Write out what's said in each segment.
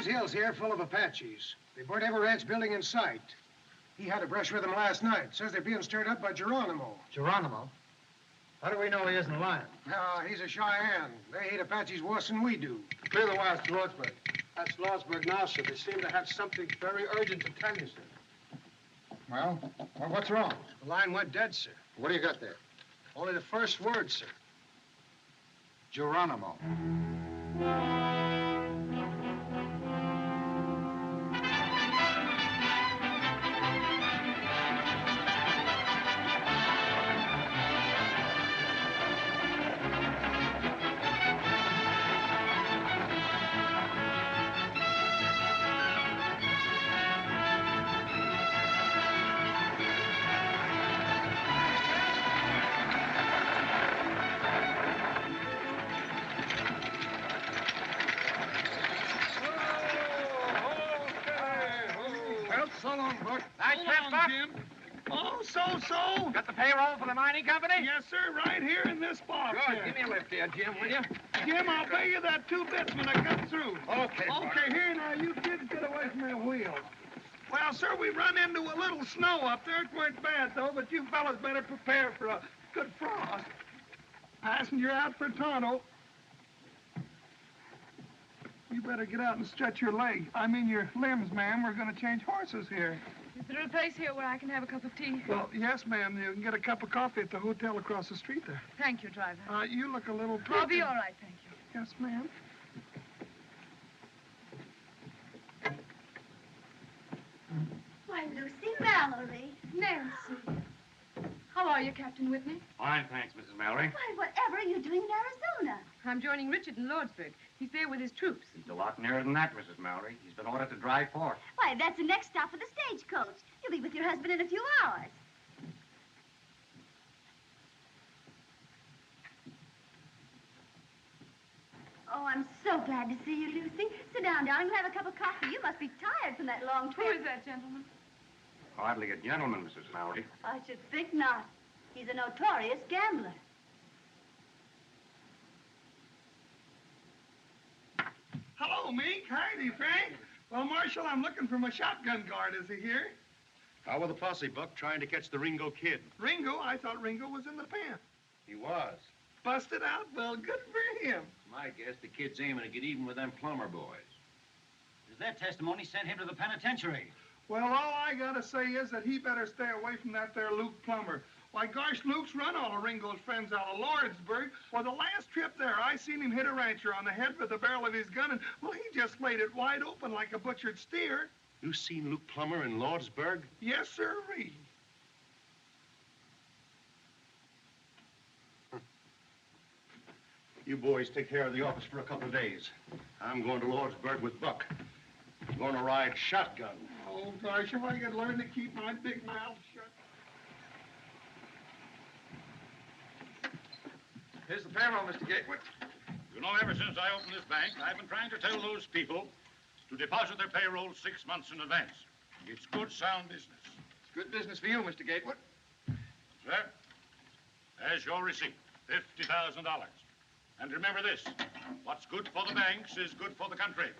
hills here full of Apaches. They burnt every ranch building in sight. He had a brush with them last night. Says they're being stirred up by Geronimo. Geronimo? How do we know he isn't lying? No, he's a Cheyenne. They hate Apaches worse than we do. Clear the wires to Lordsburg. That's Lordsburg now, sir. They seem to have something very urgent to tell you, sir. Well, what's wrong? The line went dead, sir. What do you got there? Only the first word, sir. Geronimo. So long, Buck. Nice trip, Buck. Jim. Oh, so. Got the payroll for the mining company? Yes, sir, right here in this box. Good. Give me a lift there, Jim, will you? Jim, I'll pay you that 2 bits when I come through. Okay, Buck. Okay, here now, you kids get away from that wheel. Well, sir, we run into a little snow up there. It weren't bad, though, but you fellas better prepare for a good frost. Passenger out for Tonto. You better get out and stretch your leg. I mean your limbs, ma'am. We're going to change horses here. Is there a place here where I can have a cup of tea? Well, yes, ma'am. You can get a cup of coffee at the hotel across the street there. Thank you, driver. You look a little... I'll be all right, thank you. Yes, ma'am. Why, Lucy Mallory. Nancy. How are you, Captain Whitney? Fine, thanks, Mrs. Mallory. Why, whatever are you doing in Arizona? I'm joining Richard in Lordsburg. He's there with his troops. He's a lot nearer than that, Mrs. Mallory. He's been ordered to drive forth. Why, that's the next stop of the stagecoach. You'll be with your husband in a few hours. Oh, I'm so glad to see you, Lucy. Sit down, darling. We'll have a cup of coffee. You must be tired from that long Who trip. is that gentleman? Hardly a gentleman, Mrs. Mallory. I should think not. He's a notorious gambler. Hello, Mink. Heidi, Frank. Well, Marshal, I'm looking for my shotgun guard. Is he here? How with the posse, Buck, trying to catch the Ringo kid? Ringo? I thought Ringo was in the pen. He was. Busted out? Well, good for him. My guess the kid's aiming to get even with them plumber boys. Does that testimony send him to the penitentiary? Well, all I gotta say is that he better stay away from that there Luke Plummer. Why, gosh, Luke's run all of Ringo's friends out of Lordsburg. Well, the last trip there, I seen him hit a rancher on the head with the barrel of his gun, and, well, he just laid it wide open like a butchered steer. You seen Luke Plummer in Lordsburg? Yes, sirree. You boys take care of the office for a couple of days. I'm going to Lordsburg with Buck. I'm going to ride shotgun. Oh, gosh, if I could learn to keep my big mouth shut. Here's the payroll, Mr. Gatewood. You know, ever since I opened this bank, I've been trying to tell those people to deposit their payroll 6 months in advance. It's good, sound business. It's good business for you, Mr. Gatewood. Sir, there's your receipt, $50,000. And remember this, what's good for the banks is good for the country.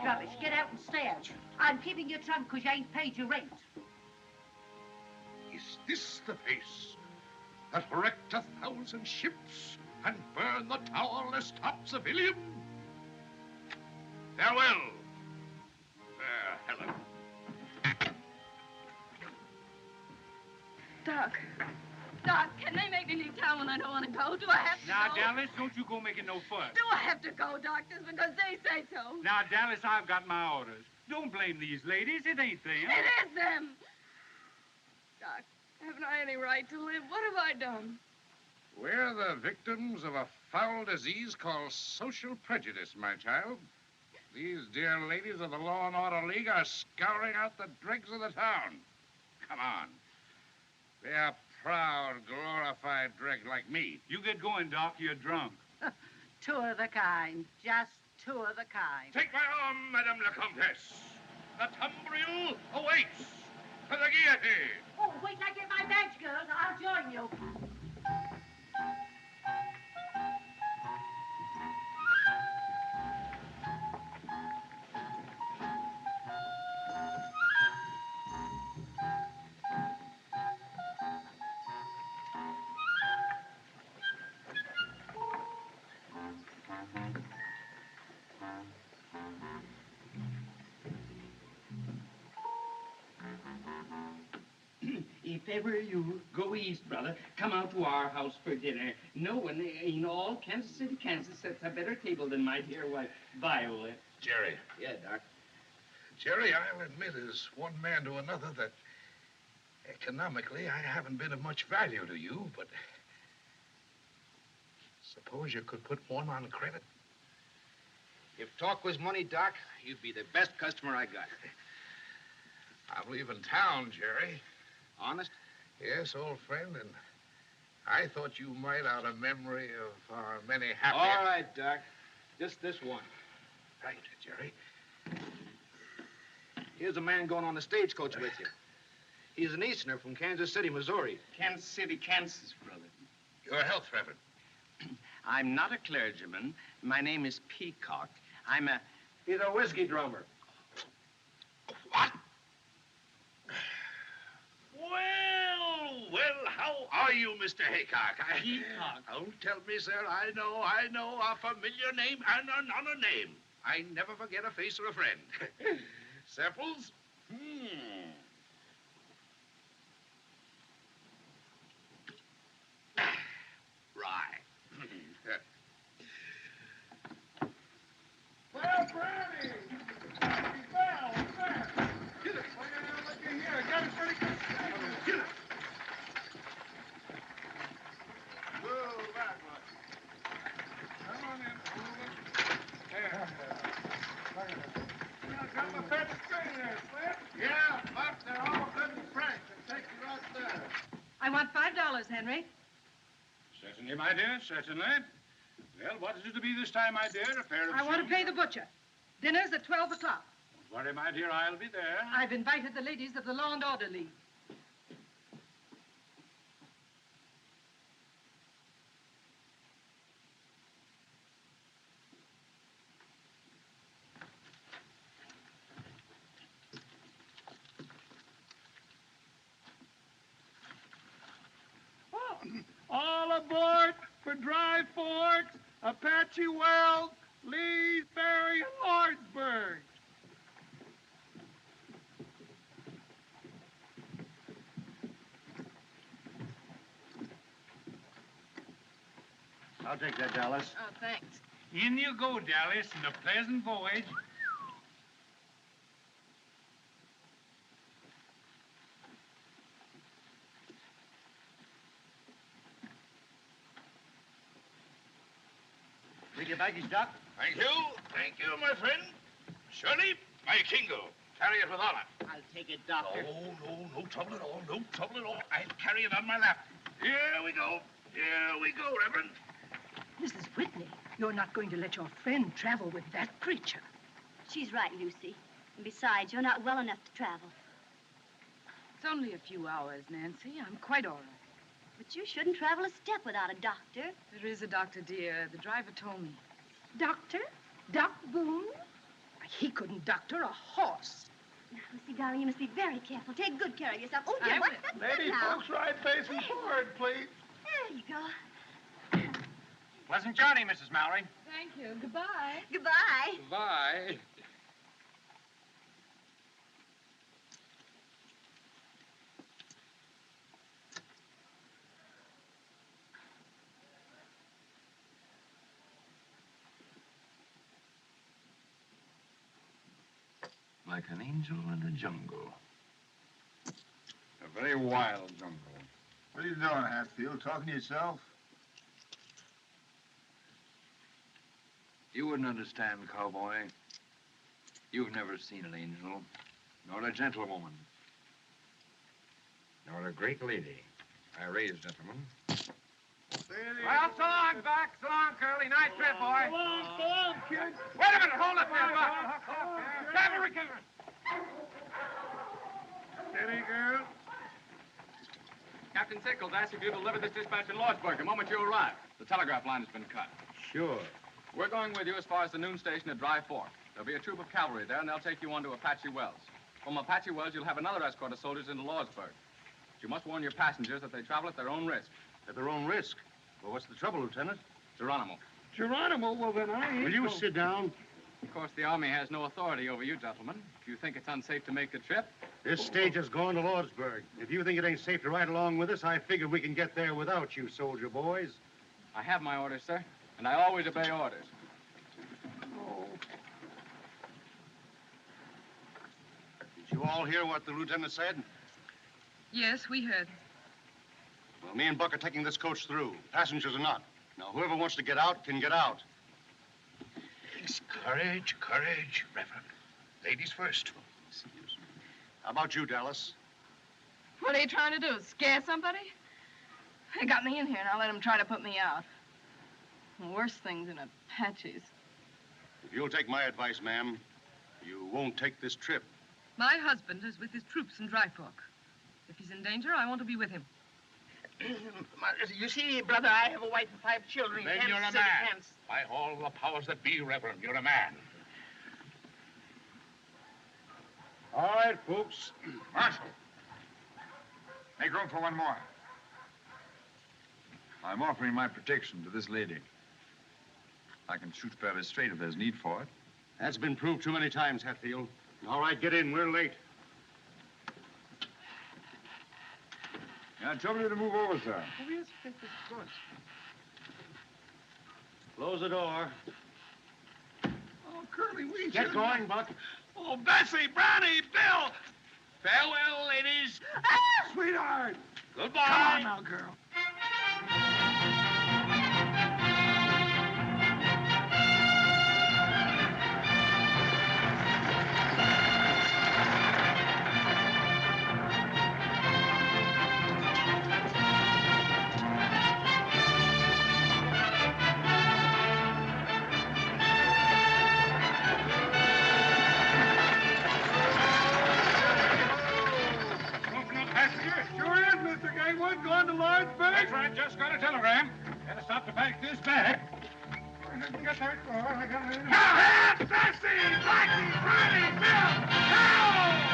Rubbish. Get out and stay out. I'm keeping your trunk because you ain't paid your rent. Is this the face that wrecked 1,000 ships and burned the towerless top civilian? Farewell, fair Helen. Doc. Doc, can they make me leave town when I don't want to go? Do I have to Now, go? Dallas, don't you go making no fuss. Do I have to go, doctors, because they say so? Now, Dallas, I've got my orders. Don't blame these ladies. It ain't them. It is them. Doc, haven't I any right to live? What have I done? We're the victims of a foul disease called social prejudice, my child. These dear ladies of the Law and Order League are scouring out the dregs of the town. Come on. Be a proud, glorified dreg like me. You get going, Doc. You're drunk. Two of the kind. Just two of the kind. Take my arm, Madame la Comtesse. The tumbril awaits. To the guillotine. Oh, wait till I get my badge, girls. I'll join you. If ever you go east, brother, come out to our house for dinner. No one in all Kansas City, Kansas sets a better table than my dear wife, Viola. Jerry. Yeah, Doc. Jerry, I'll admit as one man to another that economically I haven't been of much value to you, but suppose you could put one on credit. If talk was money, Doc, you'd be the best customer I got. I'm leaving town, Jerry. Honest? Yes, old friend, and I thought you might, out of memory of our many happy... All right, Doc. Just this one. Right, Jerry. Here's a man going on the stagecoach with you. He's an Easterner from Kansas City, Missouri. Kansas City, Kansas, brother. Your health, Reverend. I'm not a clergyman. My name is Peacock. He's a whiskey drummer. What? Well, how are you, Mr. Haycock? Peacock. Don't tell me, sir. I know a familiar name and another name. I never forget a face or a friend. Samples? Right. Well, Brownie! Well, man! Get it! Well, looky here. I got a pretty good steak. Get it! Whoa, back, boy. Come on in. There. Yeah, got my favorite string there, Flint. Yeah, but they're all good and fresh. They'll take you right there. I want $5, Henry. Certainly, my dear, certainly. Well, what is it to be this time, my dear? A pair of I want to shoes? pay the butcher. Dinner's at 12 o'clock. Don't worry, my dear, I'll be there. I've invited the ladies of the Law and Order League. All aboard for Dry Forks, Apache Wells, Lee's Ferry, and Lordsburg. I'll take that, Dallas. Oh, thanks. In you go, Dallas, and a pleasant voyage. Take your baggage, Doc. Thank you, my friend. Shirley, my Kingo. Carry it with honor. I'll take it, Doctor. No trouble at all. No trouble at all. I'll carry it on my lap. Here we go, Reverend. Mrs. Whitney, you're not going to let your friend travel with that creature. She's right, Lucy. And besides, you're not well enough to travel. It's only a few hours, Nancy. I'm quite all right. But you shouldn't travel a step without a doctor. There is a doctor, dear. The driver told me. Doctor? Doc Boone? He couldn't doctor a horse. Now, Lucy, darling, you must be very careful. Take good care of yourself. Oh, dear, I what's will. that Lady now? folks, right facing forward, please. There you go. Pleasant journey, Mrs. Mallory. Thank you. Goodbye. Goodbye. Bye. Like an angel in a jungle. A very wild jungle. What are you doing, Hatfield? Talking to yourself? You wouldn't understand, cowboy. You've never seen an angel, nor a gentlewoman, nor a great lady. I raise, gentlemen. Well, so long, Buck. So long, Curly. Nice trip, boy. So long, kid. Wait a minute. Hold up there, Buck. Cavalry, cavalry. Steady, girl. Captain Sickles asked if you deliver this dispatch in Lordsburg the moment you arrive. The telegraph line has been cut. Sure. We're going with you as far as the noon station at Dry Fork. There'll be a troop of cavalry there, and they'll take you on to Apache Wells. From Apache Wells, you'll have another escort of soldiers into Lordsburg. But you must warn your passengers that they travel at their own risk. At their own risk. Well, what's the trouble, Lieutenant? Geronimo. Geronimo, well, then I ain't. Will you sit down? Of course, the Army has no authority over you, gentlemen. If you think it's unsafe to make the trip... This stage is going to Lordsburg. If you think it ain't safe to ride along with us, I figure we can get there without you, soldier boys. I have my orders, sir, and I always obey orders. Oh. Did you all hear what the lieutenant said? Yes, we heard. Well, me and Buck are taking this coach through. Passengers are not. Now, whoever wants to get out can get out. Courage, courage, Reverend. Ladies first. How about you, Dallas? What are you trying to do, scare somebody? They got me in here, and I'll let them try to put me out. Worse things than Apaches. If you'll take my advice, ma'am, you won't take this trip. My husband is with his troops in Dry Fork. If he's in danger, I want to be with him. You see, brother, I have a wife and 5 children. Then you're a man. By all the powers that be, Reverend, you're a man. All right, folks. Marshal, make room for one more. I'm offering my protection to this lady. I can shoot fairly straight if there's need for it. That's been proved too many times, Hatfield. All right, get in. We're late. Yeah, trouble you to move over, sir. Oh, yes, take this course. Close the door. Oh, Curly, we Get should... going, Buck. Oh, Bessie, Brownie, Bill! Farewell, ladies. Sweetheart! Goodbye. Come on now, girl. Sure is, Mr. Gatewood, going to Lordsburg. That's right, just got a telegram. Gotta stop to pack this bag. Get that door. I got it. Now, Bessie, Blackie, Brownie, Bill! Now!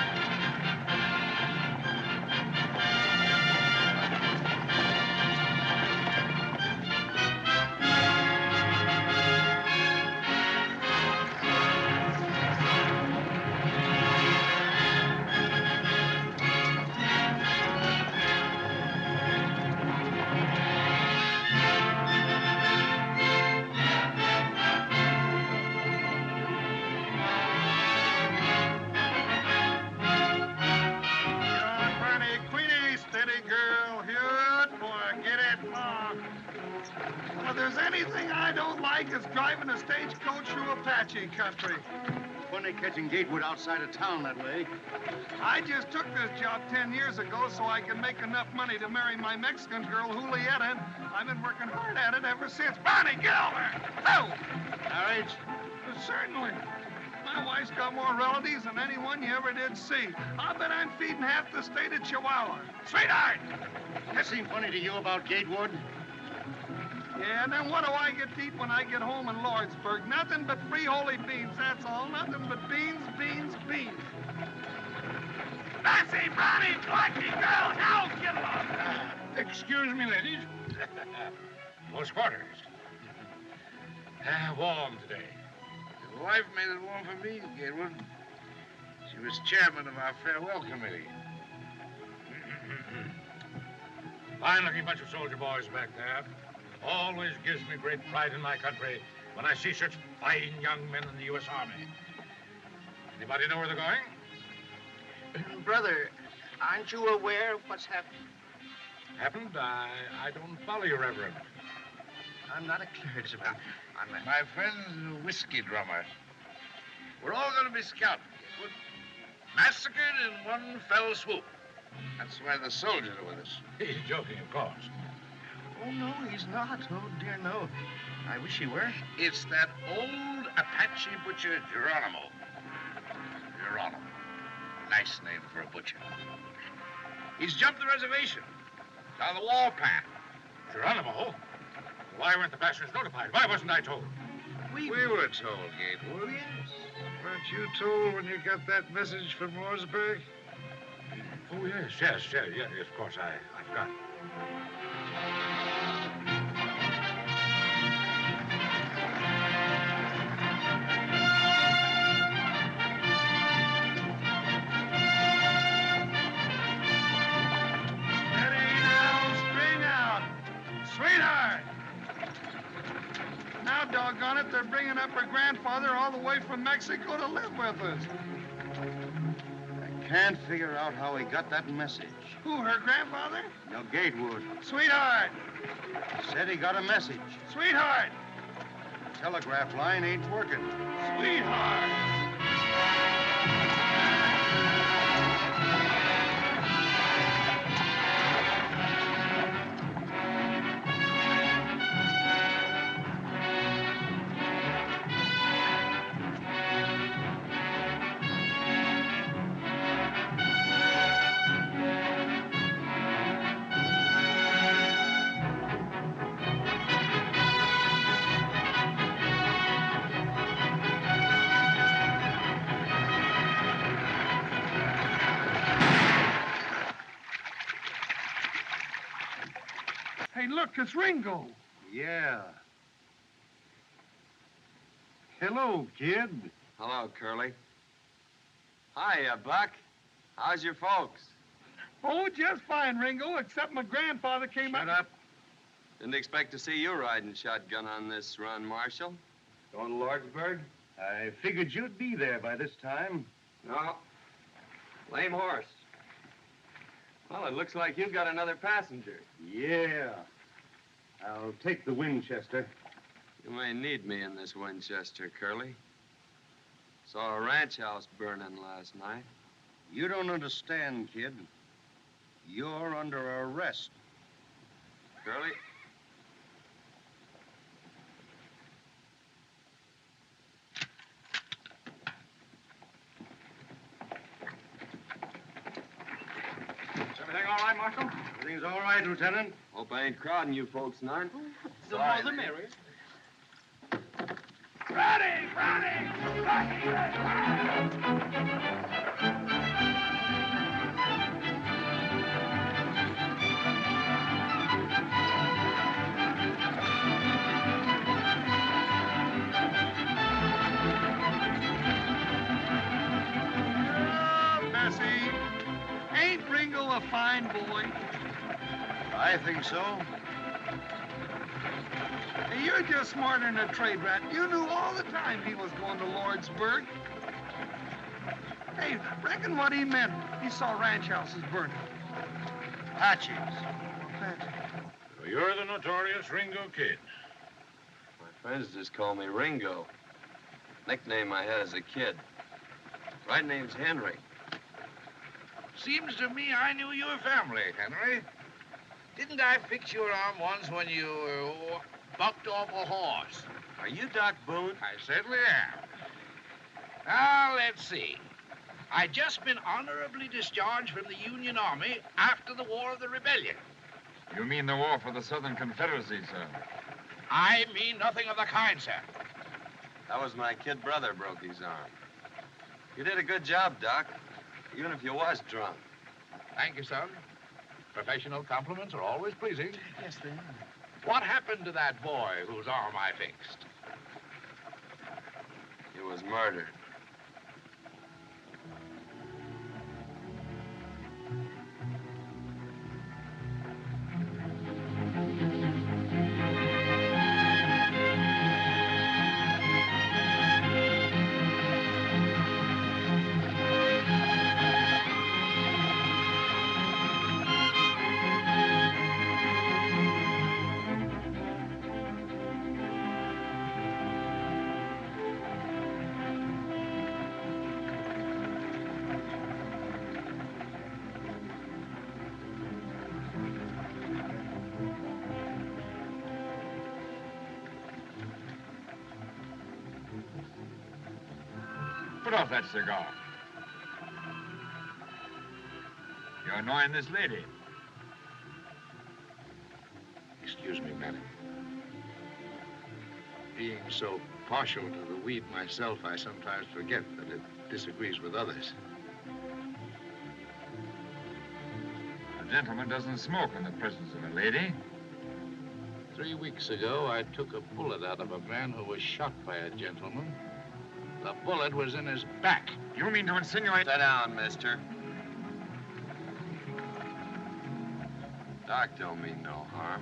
If there's anything I don't like, it's driving a stagecoach through Apache country. Funny catching Gatewood outside of town that way. I just took this job 10 years ago so I could make enough money to marry my Mexican girl, Julieta, and I've been working hard at it ever since. Bonnie, get over! Oh! Marriage? Certainly. My wife's got more relatives than anyone you ever did see. I bet I'm feeding half the state of Chihuahua. Sweetheart! That seem funny to you about Gatewood? Yeah, and then what do I get to eat when I get home in Lordsburg? Nothing but free holy beans, that's all. Nothing but beans, beans, beans. Bessie, Brownie, Blackie, girl, now get along. Excuse me, ladies. Close quarters. Warm today. Your wife made it warm for me, Gatewood. She was chairman of our farewell committee. Fine-looking bunch of soldier boys back there. Always gives me great pride in my country when I see such fine young men in the U.S. Army. Anybody know where they're going? Brother, aren't you aware of what's happening? Happened? I don't follow you, Reverend. I'm not a clergyman. My friend's a whiskey drummer. We're all going to be scouted, Gatewood. Massacred in one fell swoop. That's why the soldiers are with us. He's joking, of course. Oh, no, he's not. Oh, dear, no. I wish he were. It's that old Apache butcher, Geronimo. Geronimo. Nice name for a butcher. He's jumped the reservation. Down the wall path. Geronimo? Why weren't the passengers notified? Why wasn't I told? We were told, Gatewood. Yes. Weren't you told when you got that message from Mooresburg? Oh, yes, of course, I forgot. Steady now, string out. Sweetheart! Now, doggone it, they're bringing up her grandfather all the way from Mexico to live with us. I can't figure out how he got that message. Who, her grandfather? No, Gatewood. Sweetheart! Said he got a message. Sweetheart! The telegraph line ain't working. Sweetheart! Hey, look, it's Ringo. Yeah. Hello, kid. Hello, Curly. Hiya, Buck. How's your folks? Oh, just fine, Ringo, except my grandfather came up. Shut up. Didn't expect to see you riding shotgun on this run, Marshal. Going to Lordsburg? I figured you'd be there by this time. No. Lame horse. Well, it looks like you've got another passenger. Yeah. I'll take the Winchester. You may need me in this Winchester, Curly. Saw a ranch house burning last night. You don't understand, kid. You're under arrest. Curly? Is everything all right, Marshal? Everything's all right, Lieutenant. Hope I ain't crowding you folks none. The more the merrier. Ready, ready! Bessie, ain't Ringo a fine boy? I think so. Hey, you're just smarter than a trade rat. You knew all the time he was going to Lordsburg. Hey, reckon what he meant. He saw ranch houses burning. Apaches. So you're the notorious Ringo Kid. My friends just call me Ringo. Nickname I had as a kid. Right name's Henry. Seems to me I knew your family, Henry. Didn't I fix your arm once when you bucked off a horse? Are you Doc Boone? I certainly am. Now, let's see. I just been honorably discharged from the Union Army after the War of the Rebellion. You mean the war for the Southern Confederacy, sir? I mean nothing of the kind, sir. That was my kid brother broke his arm. You did a good job, Doc, even if you was drunk. Thank you, son. Professional compliments are always pleasing. Yes, they are. What happened to that boy whose arm I fixed? He was murdered. Put off that cigar. You're annoying this lady. Excuse me, madam. Being so partial to the weed myself, I sometimes forget that it disagrees with others. A gentleman doesn't smoke in the presence of a lady. 3 weeks ago, I took a bullet out of a man who was shot by a gentleman. The bullet was in his back. You mean to insinuate... Sit down, mister. Doc don't mean no harm.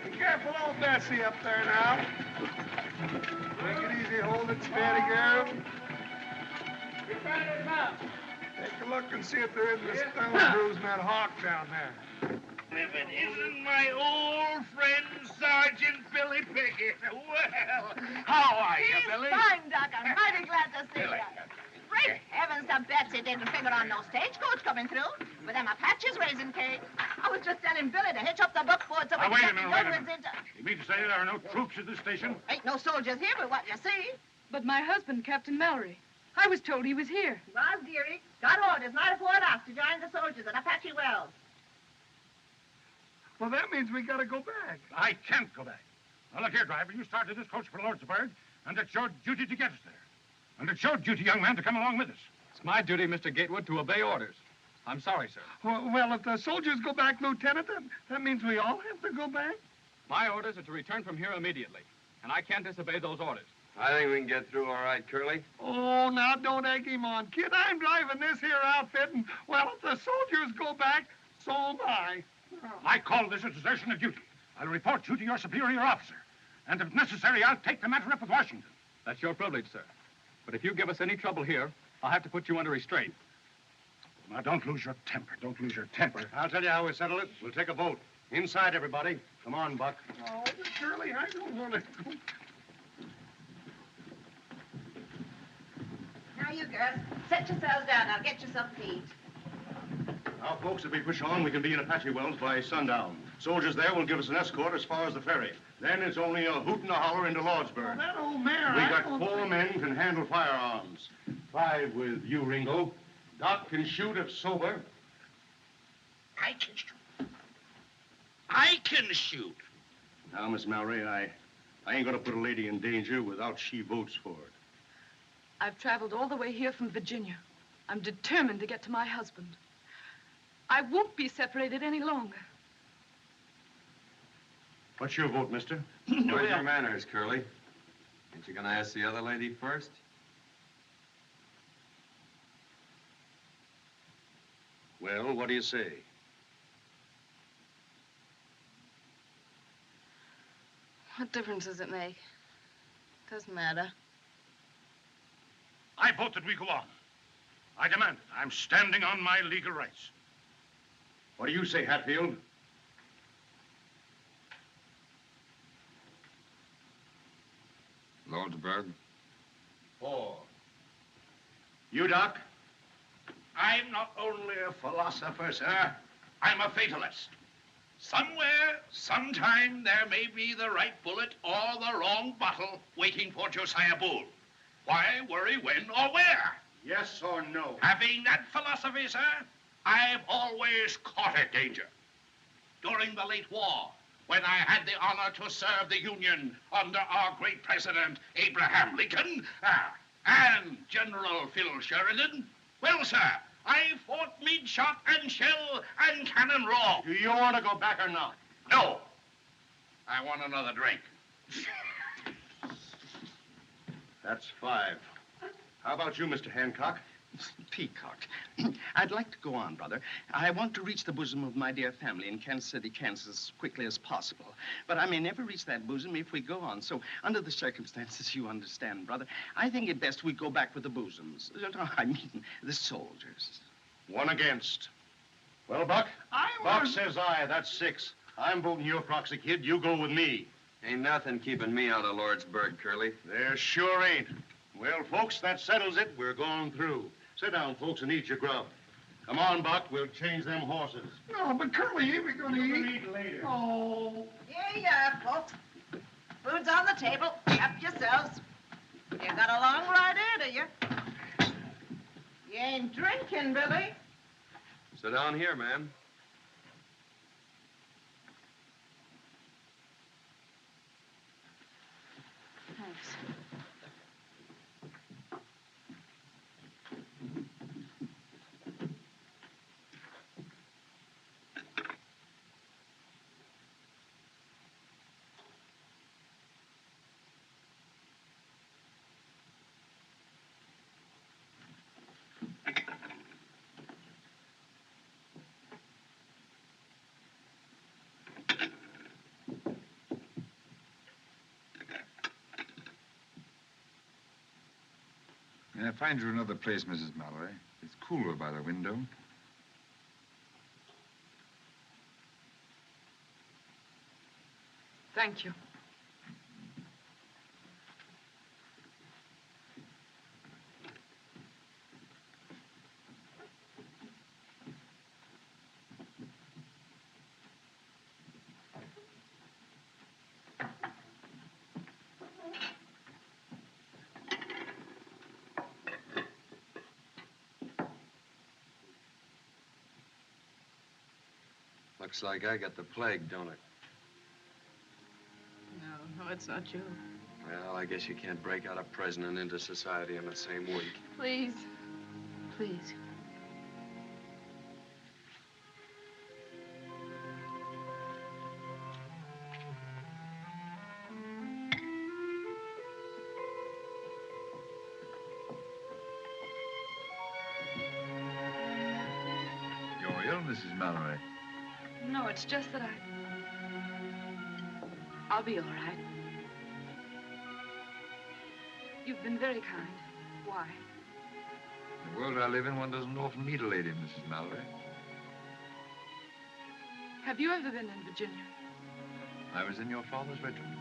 Be careful, old Bessie up there now. Take it easy, hold it steady, girl. Take a look and see if there isn't a stone bruise in that hawk down there. If it isn't my old friend, Sergeant Billy Pickett. Well, how are you, Billy? Fine, Doc. I'm mighty glad to see you. Great heavens, the Betsy didn't figure on no stagecoach coming through. With them Apaches raising cake. I was just telling Billy to hitch up the buckboard so we Wait can a get the minute, wait a young ones minute. into... You mean to say there are no troops at this station? Ain't no soldiers here but what you see. But my husband, Captain Mallory, I was told he was here. Well, dearie, got orders night before last to join the soldiers at Apache Wells. Well, that means we gotta go back. I can't go back. Now, look here, driver. You started this coach for Lordsburg, and it's your duty to get us there. And it's your duty, young man, to come along with us. It's my duty, Mr. Gatewood, to obey orders. I'm sorry, sir. Well, if the soldiers go back, Lieutenant, that means we all have to go back? My orders are to return from here immediately, and I can't disobey those orders. I think we can get through all right, Curly. Oh, now don't egg him on, kid. I'm driving this here outfit, and, well, if the soldiers go back, so am I. I call this a desertion of duty. I'll report you to your superior officer. And if necessary, I'll take the matter up with Washington. That's your privilege, sir. But if you give us any trouble here, I'll have to put you under restraint. Now, don't lose your temper. Don't lose your temper. I'll tell you how we settle it. We'll take a vote. Inside, everybody. Come on, Buck. Oh, Curly, I don't want to go. Now, you girls, set yourselves down. I'll get you some feed. Now, folks, if we push on, we can be in Apache Wells by sundown. Soldiers there will give us an escort as far as the ferry. Then it's only a hoot and a holler into Lordsburg. Oh, that old mare, We I got don't 4 think- men can handle firearms. 5 with you, Ringo. Doc can shoot if sober. I can shoot. I can shoot. Now, Miss Mallory, I ain't gonna put a lady in danger without she votes for it. I've traveled all the way here from Virginia. I'm determined to get to my husband. I won't be separated any longer. What's your vote, mister? Where's your manners, Curly? Ain't you gonna ask the other lady first? Well, what do you say? What difference does it make? Doesn't matter. I vote that we go on. I demand it. I'm standing on my legal rights. What do you say, Hatfield? Lordsburg. 4. You, Doc? I'm not only a philosopher, sir. I'm a fatalist. Somewhere, sometime, there may be the right bullet or the wrong bottle waiting for Josiah Boone. Why worry when or where? Yes or no? Having that philosophy, sir, I've always courted danger. During the late war, when I had the honor to serve the Union under our great president, Abraham Lincoln, and General Phil Sheridan, well, sir, I fought mid shot and shell and cannon raw. Do you want to go back or not? No. I want another drink. That's 5. How about you, Mr. Hancock? Peacock. I'd like to go on, brother. I want to reach the bosom of my dear family in Kansas City, Kansas, as quickly as possible. But I may never reach that bosom if we go on. So, under the circumstances, you understand, brother, I think it best we go back with the bosoms. I mean, the soldiers. 1 against. Well, Buck? Buck says aye. That's 6. I'm voting you, Proxy Kid. You go with me. Ain't nothing keeping me out of Lordsburg, Curly. There sure ain't. Well, folks, that settles it. We're going through. Sit down, folks, and eat your grub. Come on, Buck. We'll change them horses. No, but Curly, ain't we gonna eat? Eat later. Oh. Yeah, folks. Food's on the table. Help yourselves. You got a long ride ahead of you. You ain't drinking, Billy. Sit down here, man. Thanks. May I find you another place, Mrs. Mallory? It's cooler by the window. Thank you. Looks like I got the plague, don't it? No, it's not you. Well, I guess you can't break out of prison and into society in the same week. Please. Please. You're ill, Mrs. Mallory. No, it's just that I'll be all right. You've been very kind. Why? In the world I live in, one doesn't often meet a lady, Mrs. Mallory. Have you ever been in Virginia? I was in your father's regiment.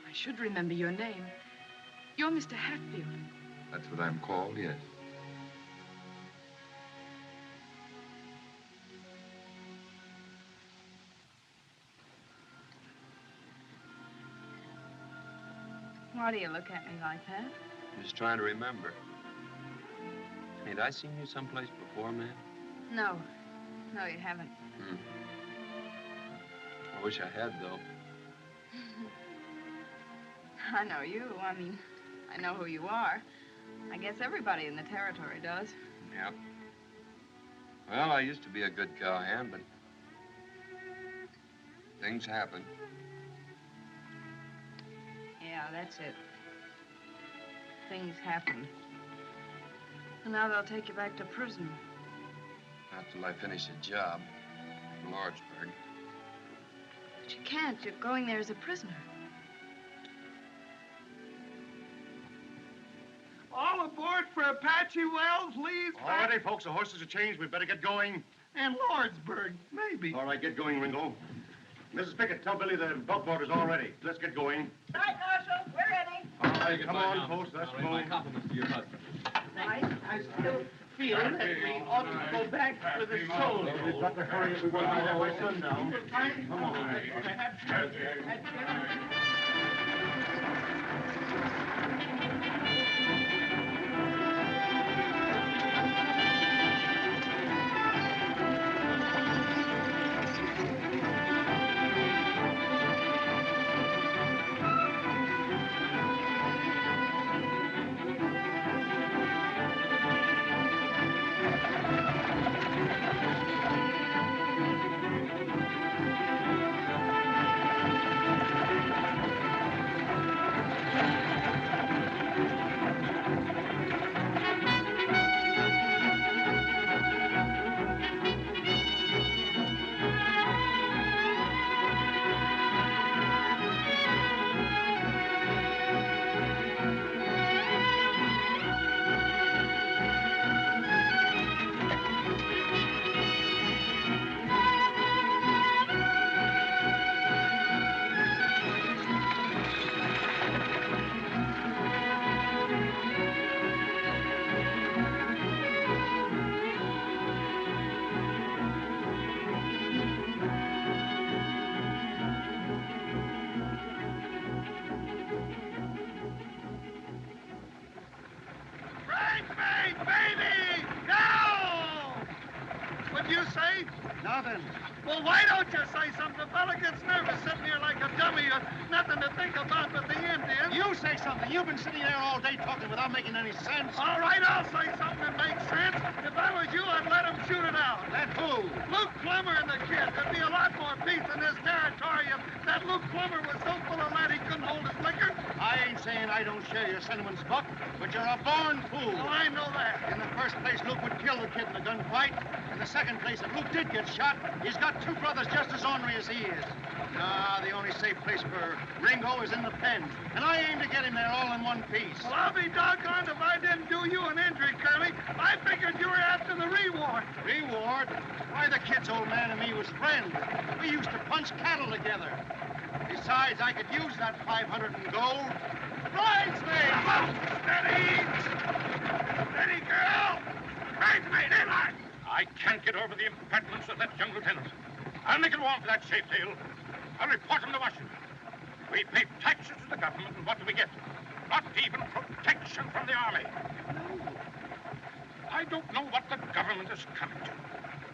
I should remember your name. You're Mr. Hatfield. That's what I'm called, yes. Why do you look at me like that? Just trying to remember. Ain't I seen you someplace before, man? No. No, you haven't. I wish I had, though. I know you. I mean, I know who you are. I guess everybody in the territory does. Yeah. Well, I used to be a good cowhand, but things happen. Yeah, that's it. Things happen. And now they'll take you back to prison. Not till I finish a job in Lordsburg. But you can't. You're going there as a prisoner. All aboard for Apache Wells, Lee's All ready, folks. The horses are changed. We better get going. And Lordsburg, maybe. All right, get going, Ringo. Mrs. Pickett, tell Billy the buckboard is all ready. Let's get going. All right, Marshal, we're ready. All right, come on, folks. Let's go. My compliments to your husband. I still feel that we ought to go back for the soldiers. We've got to hurry if we want to have my sundown. Come on. Now then. Well, why don't you say something? The fella gets nervous sitting here like a dummy. Nothing to think about but the Indians. You say something. You've been sitting there all day talking without making any sense. All right, I'll say something that makes sense. If I was you, I'd let him shoot it out. Let who? Luke Plummer and the kid. There'd be a lot more peace in this territory if that Luke Plummer was so full of lead he couldn't hold his liquor. I ain't saying I don't share your sentiments, Buck, but you're a born fool. Well, I know that. In the first place, Luke would kill the kid in a gunfight. In the second place, if Luke did get shot, he's got two brothers just as ornery as he is. Nah, the only safe place for Ringo is in the pen, and I aim to get him there all in one piece. Well, I'll be doggone if I didn't do you an injury, Curly. I figured you were after the reward. Reward? Why, the kid's old man and me was friends. We used to punch cattle together. Besides, I could use that 500 in gold. Bridesmaid! Steady! Steady, girl! Bridesmaid, in line! I can't get over the impertinence of that young lieutenant. I'll make it warm for that Shapedale. I'll report him to Washington. We pay taxes to the government, and what do we get? Not even protection from the army. No. I don't know what the government is coming to.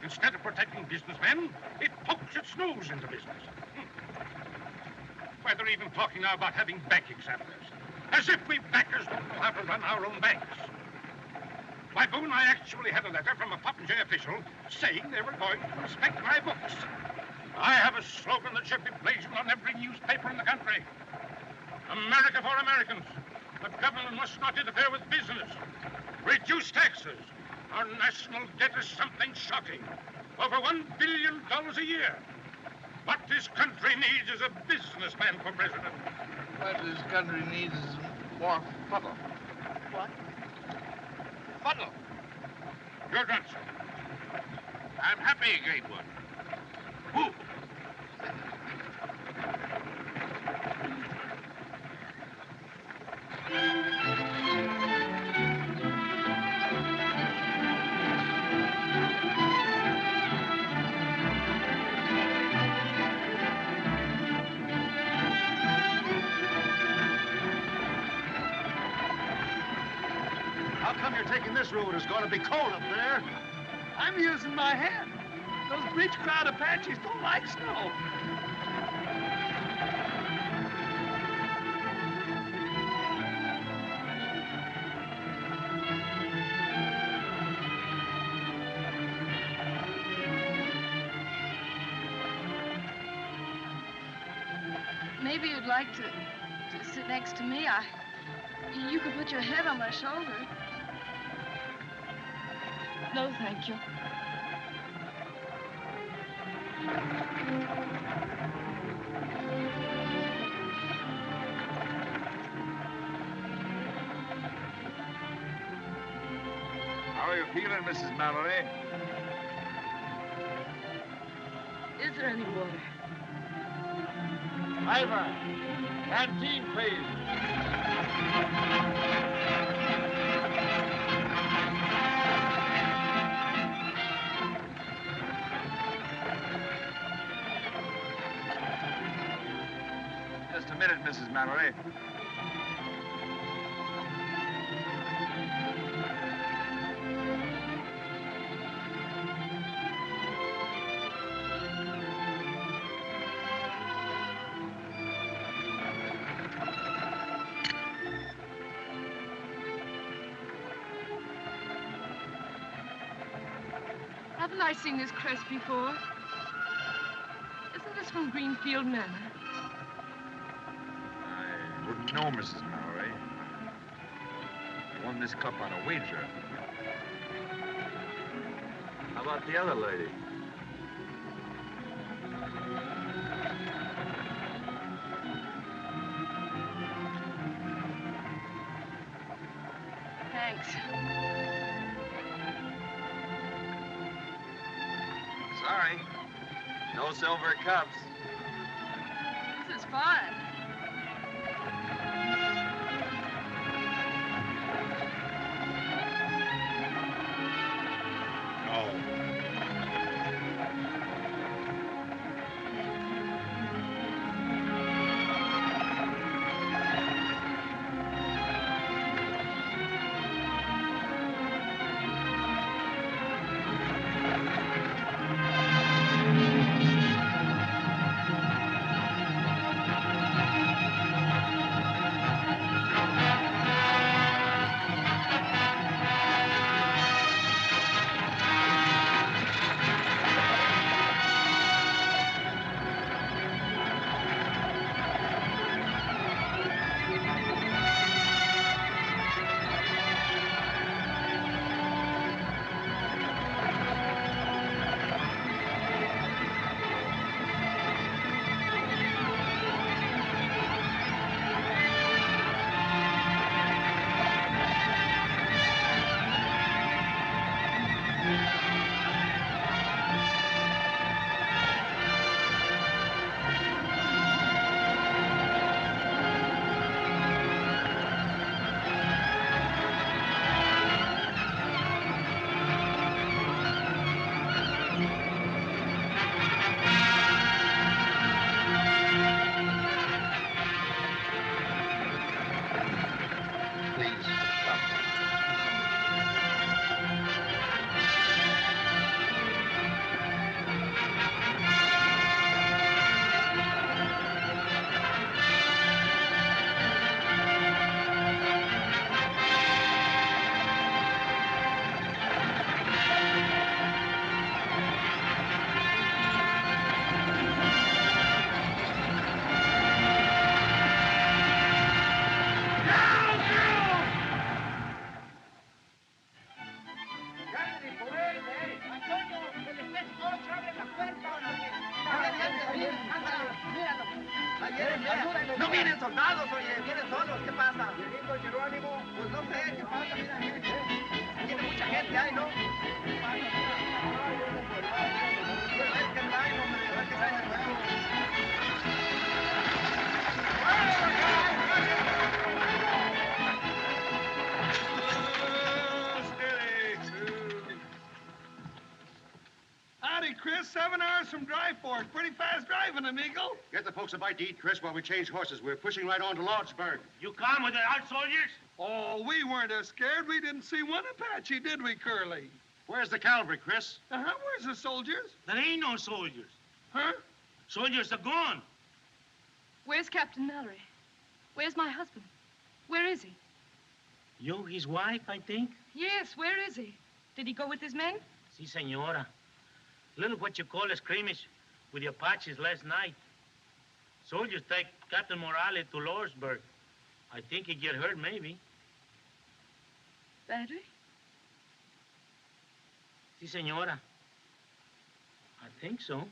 Instead of protecting businessmen, it pokes its nose into business. Why, they're even talking now about having bank examiners. As if we bankers don't know how to run our own banks. Why, Boone, I actually had a letter from a Popinjay official saying they were going to inspect my books. I have a slogan that should be blazoned on every newspaper in the country. America for Americans. The government must not interfere with business. Reduce taxes. Our national debt is something shocking. Over $1 billion a year. What this country needs is a businessman for president. What this country needs is more fuddle. What? Fuddle. You're drunk, sir. I'm happy, great one. Who? How come you're taking this road? It's going to be cold up there. I'm using my hand. Those breech crowd Apaches don't like snow. Maybe you'd like to sit next to me. You could put your head on my shoulder. No, thank you. How are you feeling, Mrs. Mallory? Is there any water? Ivor, canteen, please. Just a minute, Mrs. Mallory. Haven't I seen this crest before? Isn't this from Greenfield Manor? I wouldn't know, Mrs. Mallory. I won this cup on a wager. How about the other lady? Thanks. Sorry. No silver cups. This is fun. No. No vienen soldados, oye, vienen solos. ¿Qué pasa? Viejito Jerónimo. Pues no sé, ¿qué pasa? Mira, tiene mucha gente ahí, ¿no? ¿Qué pasa? Pues a ver qué traen, hombre, a ver qué traen de nuevo. Howdy, Chris. 7 hours from Dry Fork. Pretty fast driving, amigo. Get the folks a bite to eat, Chris, while we change horses. We're pushing right on to Lordsburg. You come with the old soldiers? Oh, we weren't as scared. We didn't see one Apache, did we, Curly? Where's the cavalry, Chris? Where's the soldiers? There ain't no soldiers. Huh? Soldiers are gone. Where's Captain Mallory? Where's my husband? Where is he? You, his wife, I think? Yes, where is he? Did he go with his men? Si, senora. Little what you call a skirmish with the Apaches last night. Soldiers take Captain Morales to Lordsburg. I think he get hurt, maybe. Badly? Si, senora. I think so.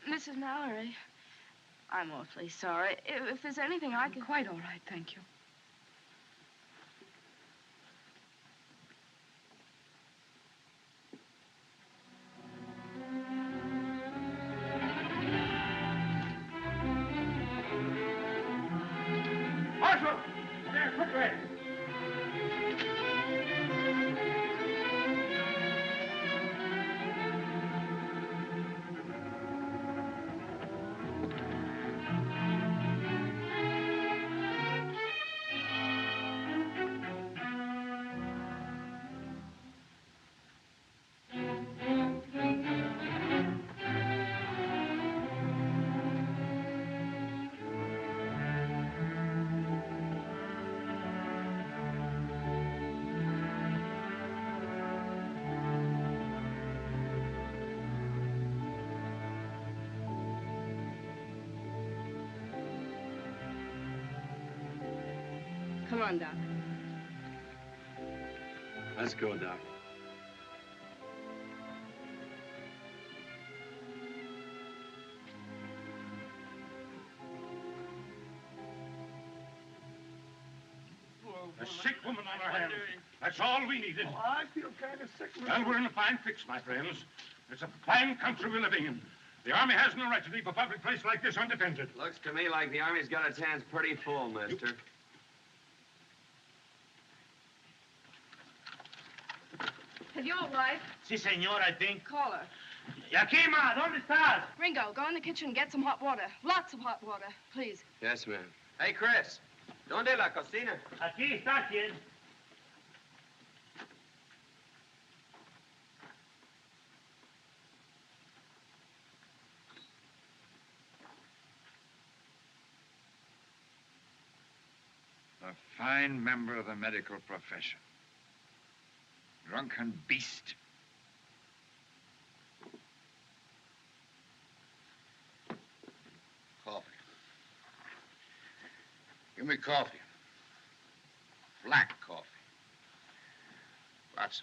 Mrs. Mallory, I'm awfully sorry. If there's anything I can... Quite all right, thank you. Marshal! There, quickly! Come on, Doc. Let's go, Doc. A sick woman on our hands. That's all we needed. Oh, I feel kind of sick. Well, we're in a fine fix, my friends. It's a fine country we're living in. The Army has no right to leave a public place like this undefended. Looks to me like the Army's got its hands pretty full, mister. Have you a wife? Si, senor, I think. Call her. Yakima, ¿dónde estás? Ringo, go in the kitchen and get some hot water. Lots of hot water, please. Yes, ma'am. Hey, Chris. ¿Dónde la cocina? Aquí está, kid. A fine member of the medical profession. Drunken beast. Coffee. Give me coffee. Black coffee. That's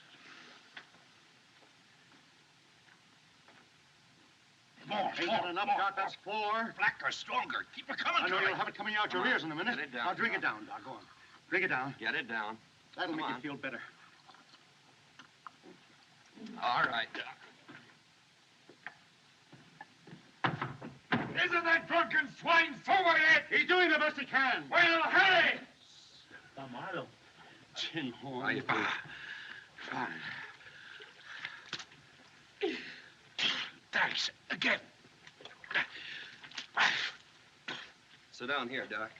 it. More. Ain't that enough, Doc? That's 4. Blacker, stronger. Keep it coming. I know you'll have it coming out your ears in a minute. Get it down. Now drink it down, Doc. Go on. Drink it down. Get it down. That'll Come make on. you feel better. All right, Doc. Isn't that drunken swine sober yet? He's doing the best he can. Well, hurry! Está malo. Tin horn. Right, fine. Thanks. Again. Sit down here, Doc.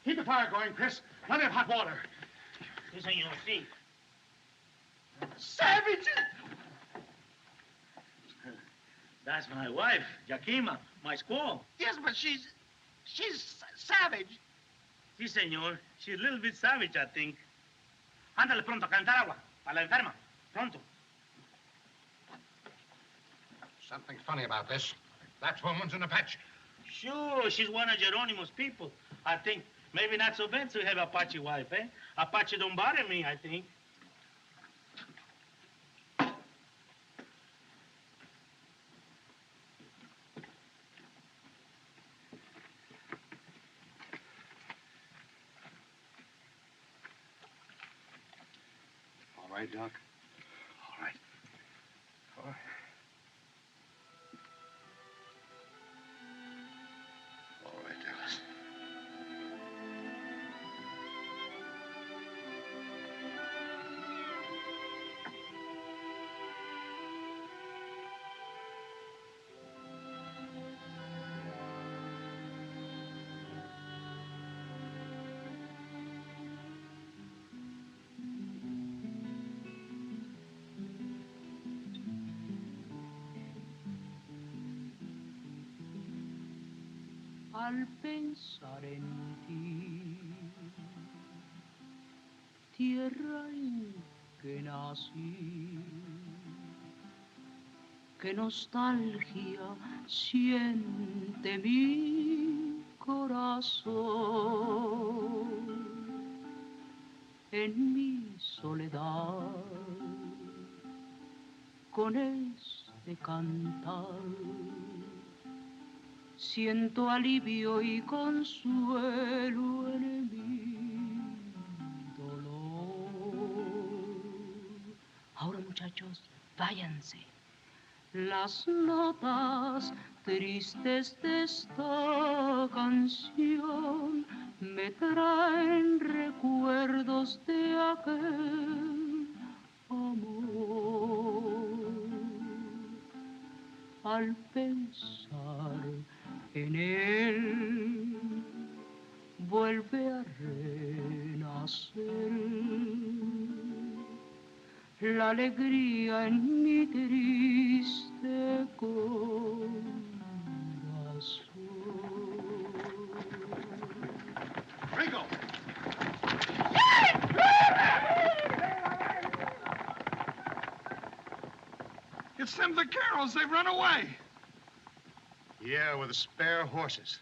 Keep the fire going, Chris. Plenty of hot water. Si, senor, si. Savages! That's my wife, Yakima, my squaw. Yes, but she's savage. Si, senor. She's a little bit savage, I think. Ándale pronto, a calentar agua. Para la enferma. Pronto. Something funny about this. That woman's an Apache. Sure, she's one of Geronimo's people. I think Maybe not so bad to have Apache wife, eh? Apache don't bother me, I think. All right, Doc? All right. All right. All right, Dallas. Al pensar en ti, tierra en que nací, qué nostalgia siente mi corazón en mi soledad con este cantar. Siento alivio y consuelo en mi dolor. Ahora, muchachos, váyanse. Las notas tristes de esta canción me traen recuerdos de aquel amor. Al pensar en él, vuelve a renacer la alegría en mi triste corazón. Ringo! It's them vaqueros. They've run away. Yeah, with the spare horses.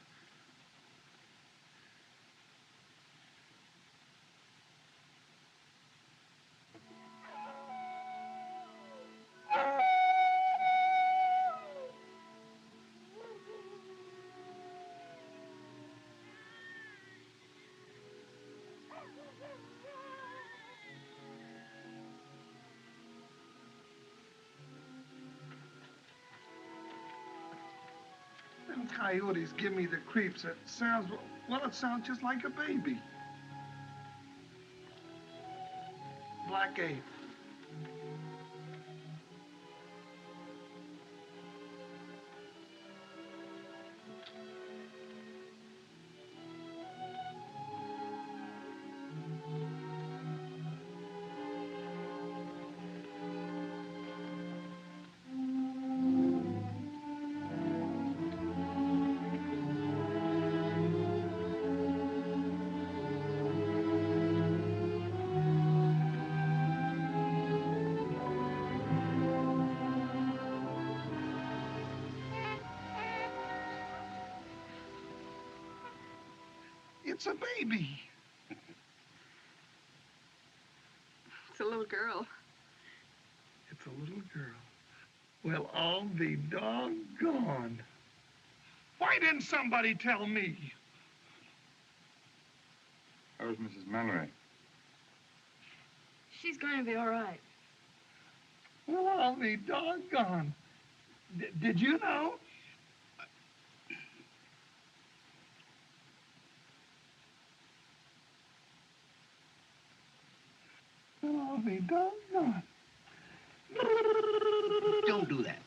Them coyotes give me the creeps. It sounds, well, it sounds just like a baby. Black Ape. It's a baby. It's a little girl. It's a little girl. Well, I'll be doggone. Why didn't somebody tell me? How's Mrs. Mallory? She's going to be all right. Well, I'll be doggone. Did you know? Well, I'll be doggone. Don't do that.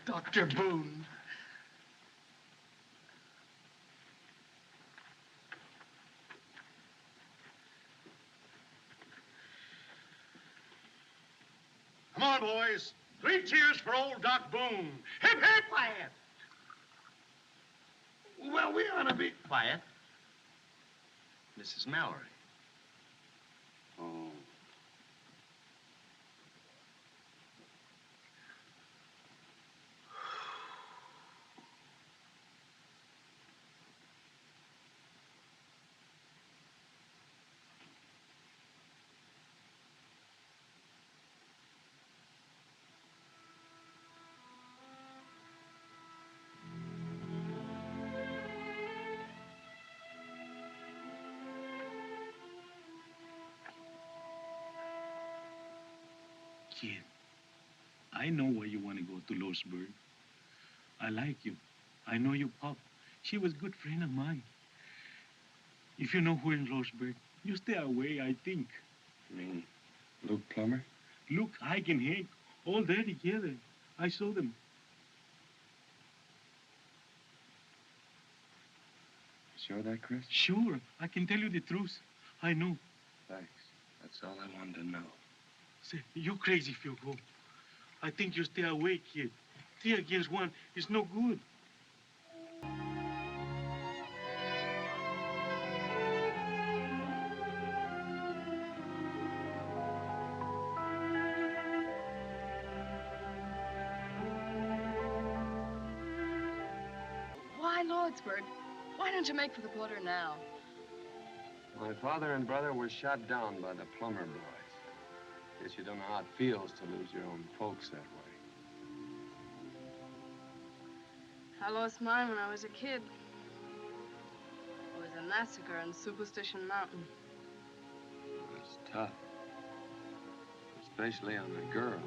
Dr. Boone. Come on, boys. 3 cheers for old Doc Boone. Hip, hip! Quiet. Well, we ought to be... Quiet. Mrs. Mallory. Kid, I know why you want to go to Losburg. I like you. I know your pop. She was a good friend of mine. If you know who in Losburg, you stay away, I think. You mean Luke Plummer? Look, Ike and Hank, all there together. I saw them. Sure of that, Chris? Sure, I can tell you the truth. I know. Thanks. That's all I wanted to know. Say, you're crazy if you go. I think you stay away, kid. 3 against 1 is no good. Why Lordsburg? Why don't you make for the border now? My father and brother were shot down by the Plummer boys. Guess you don't know how it feels to lose your own folks that way. I lost mine when I was a kid. It was a massacre on Superstition Mountain. It's tough. Especially on a girl.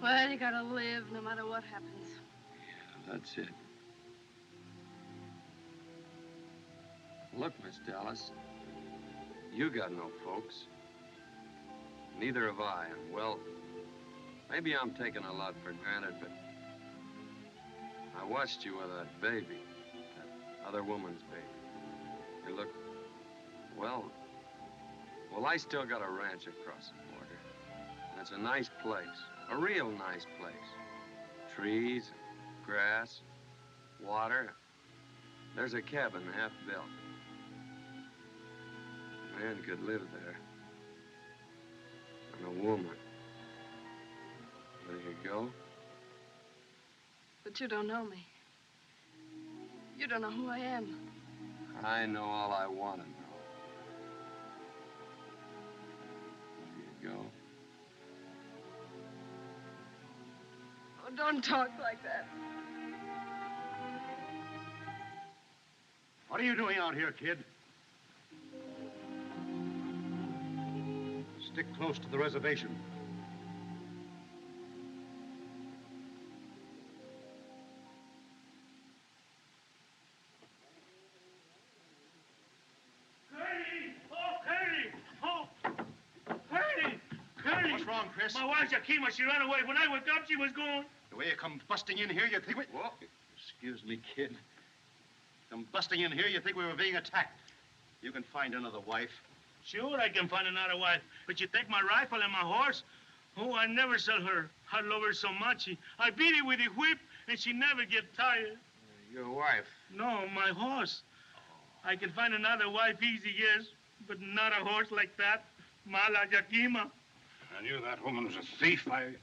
Well, you gotta live no matter what happens. Yeah, that's it. Look, Miss Dallas, you got no folks. Neither have I, and well, maybe I'm taking a lot for granted, but I watched you with that baby, that other woman's baby. You look, well, I still got a ranch across the border, and it's a nice place, a real nice place. Trees, grass, water. There's a cabin half built. A man could live there. And a woman. There you go. But you don't know me. You don't know who I am. I know all I want to know. There you go. Oh, don't talk like that. What are you doing out here, kid? Stick close to the reservation. Curly! What's wrong, Chris? My wife, Yakima, she ran away. When I woke up, she was gone. The way you come busting in here, you think we... Whoa. Excuse me, kid. Come busting in here, you think we were being attacked. You can find another wife. Sure, I can find another wife. But you take my rifle and my horse? Oh, I never sell her. I love her so much. I beat her with a whip, and she never get tired. Your wife? No, my horse. I can find another wife easy, yes, but not a horse like that. Mala Yakima. I knew that woman was a thief. What's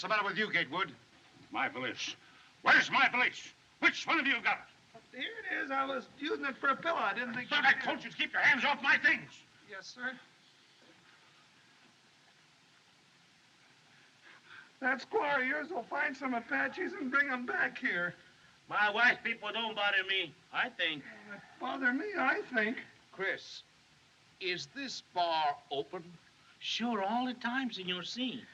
the matter with you, Gatewood? My valise. Where's my valise? Which one of you got it? Here it is. I was using it for a pillow. I didn't think... But I told you to keep your hands off my things. Yes, sir. That squaw of yours will find some Apaches and bring them back here. My wife people don't bother me, I think. Bother me, I think. Chris, is this bar open? Sure, all the time, Senor C.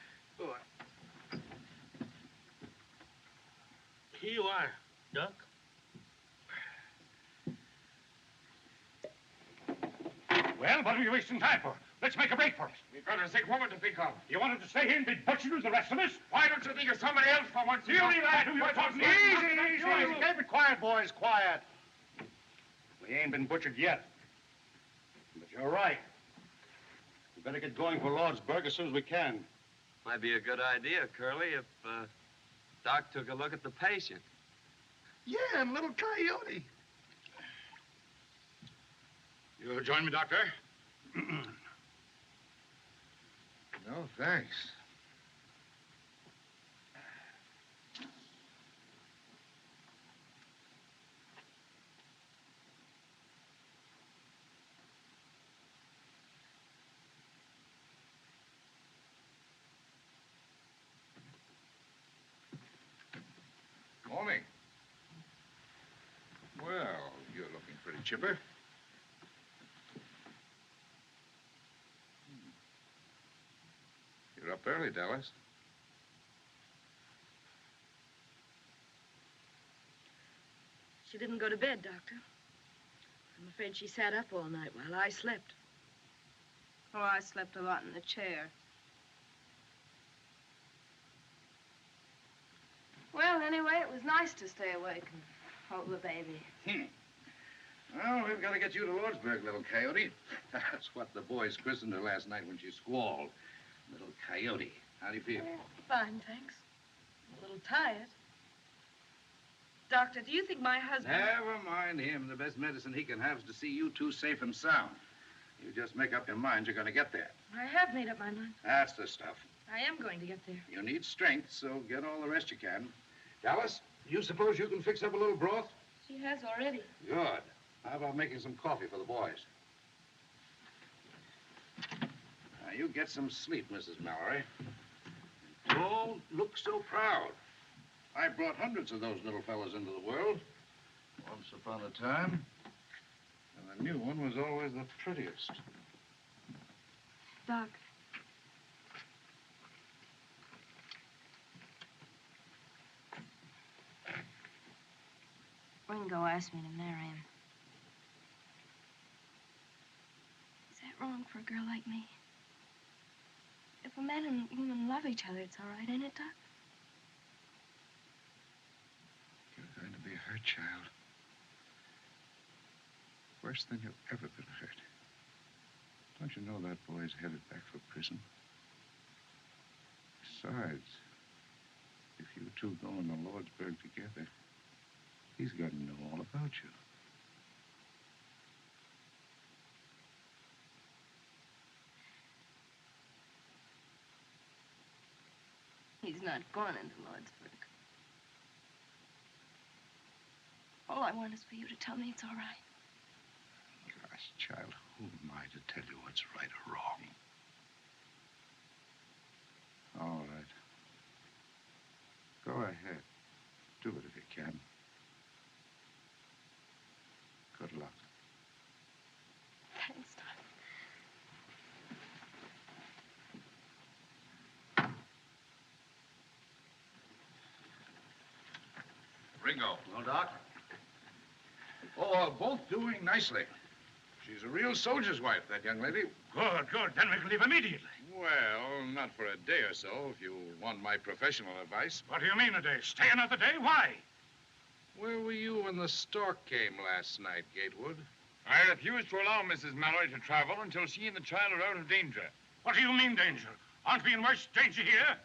Here you are, Duck. Well, what are you wasting time for? Let's make a break for it. We've got a sick woman to pick up. You wanted to stay here and be butchered with the rest of us? Why don't you think of somebody else for once? You leave that to your talking. Easy. Keep it quiet, boys, quiet. We ain't been butchered yet. But you're right. We better get going for Lordsburg as soon as we can. Might be a good idea, Curly, if Doc took a look at the patient. Yeah, and little Coyote. You'll join me, Doctor? No, thanks. Morning. Well, you're looking pretty chipper. You're up early, Dallas. She didn't go to bed, Doctor. I'm afraid she sat up all night while I slept. Oh, I slept a lot in the chair. Well, anyway, it was nice to stay awake and hold the baby. Well, we've got to get you to Lordsburg, little coyote. That's what the boys christened her last night when she squalled. Little coyote. How do you feel? Fine, thanks. A little tired. Doctor, do you think my husband... Never mind him. The best medicine he can have is to see you two safe and sound. You just make up your mind you're going to get there. I have made up my mind. That's the stuff. I am going to get there. You need strength, so get all the rest you can. Dallas, you suppose you can fix up a little broth? She has already. Good. How about making some coffee for the boys? Now, you get some sleep, Mrs. Mallory. Don't look so proud. I brought hundreds of those little fellas into the world. Once upon a time. And the new one was always the prettiest. Doc. Ringo asked me to marry him. Is that wrong for a girl like me? If a man and woman love each other, it's all right, ain't it, Doc? You're going to be hurt, child. Worse than you've ever been hurt. Don't you know that boy's headed back for prison? Besides, if you two go into Lordsburg together, he's got to know all about you. He's not going into Lordsburg. All I want is for you to tell me it's all right. Gosh, child, who am I to tell you what's right or wrong? All right. Go ahead. Do it if you can. Good luck. Thanks, Doc. Ringo. No, Doc? Oh, both doing nicely. She's a real soldier's wife, that young lady. Good, good. Then we can leave immediately. Well, not for a day or so, if you want my professional advice. What do you mean a day? Stay another day? Why? Where were you when the stork came last night, Gatewood? I refuse to allow Mrs. Mallory to travel until she and the child are out of danger. What do you mean, danger? Aren't we in worse danger here?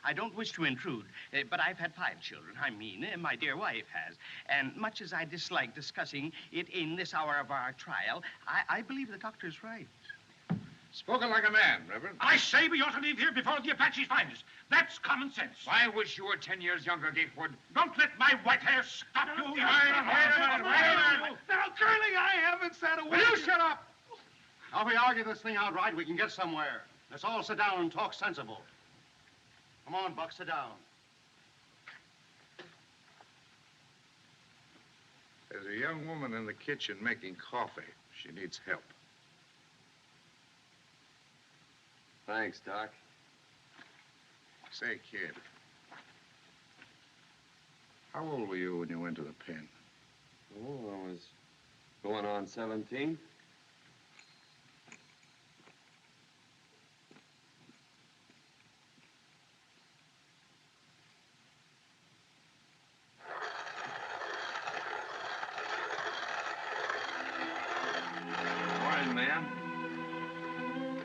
I don't wish to intrude, but I've had 5 children. I mean, my dear wife has. And much as I dislike discussing it in this hour of our trial, I believe the doctor's right. Spoken like a man, Reverend. I say we ought to leave here before the Apaches find us. That's common sense. I wish you were 10 years younger, Gatewood. Don't let my white hair stop you. Wait a minute. Now, Curly, I haven't said a word. Will you shut up? Now, if we argue this thing outright, we can get somewhere. Let's all sit down and talk sensible. Come on, Buck, sit down. There's a young woman in the kitchen making coffee. She needs help. Thanks, Doc. Say, kid, how old were you when you went to the pen? Oh, I was going on 17. Morning, ma'am.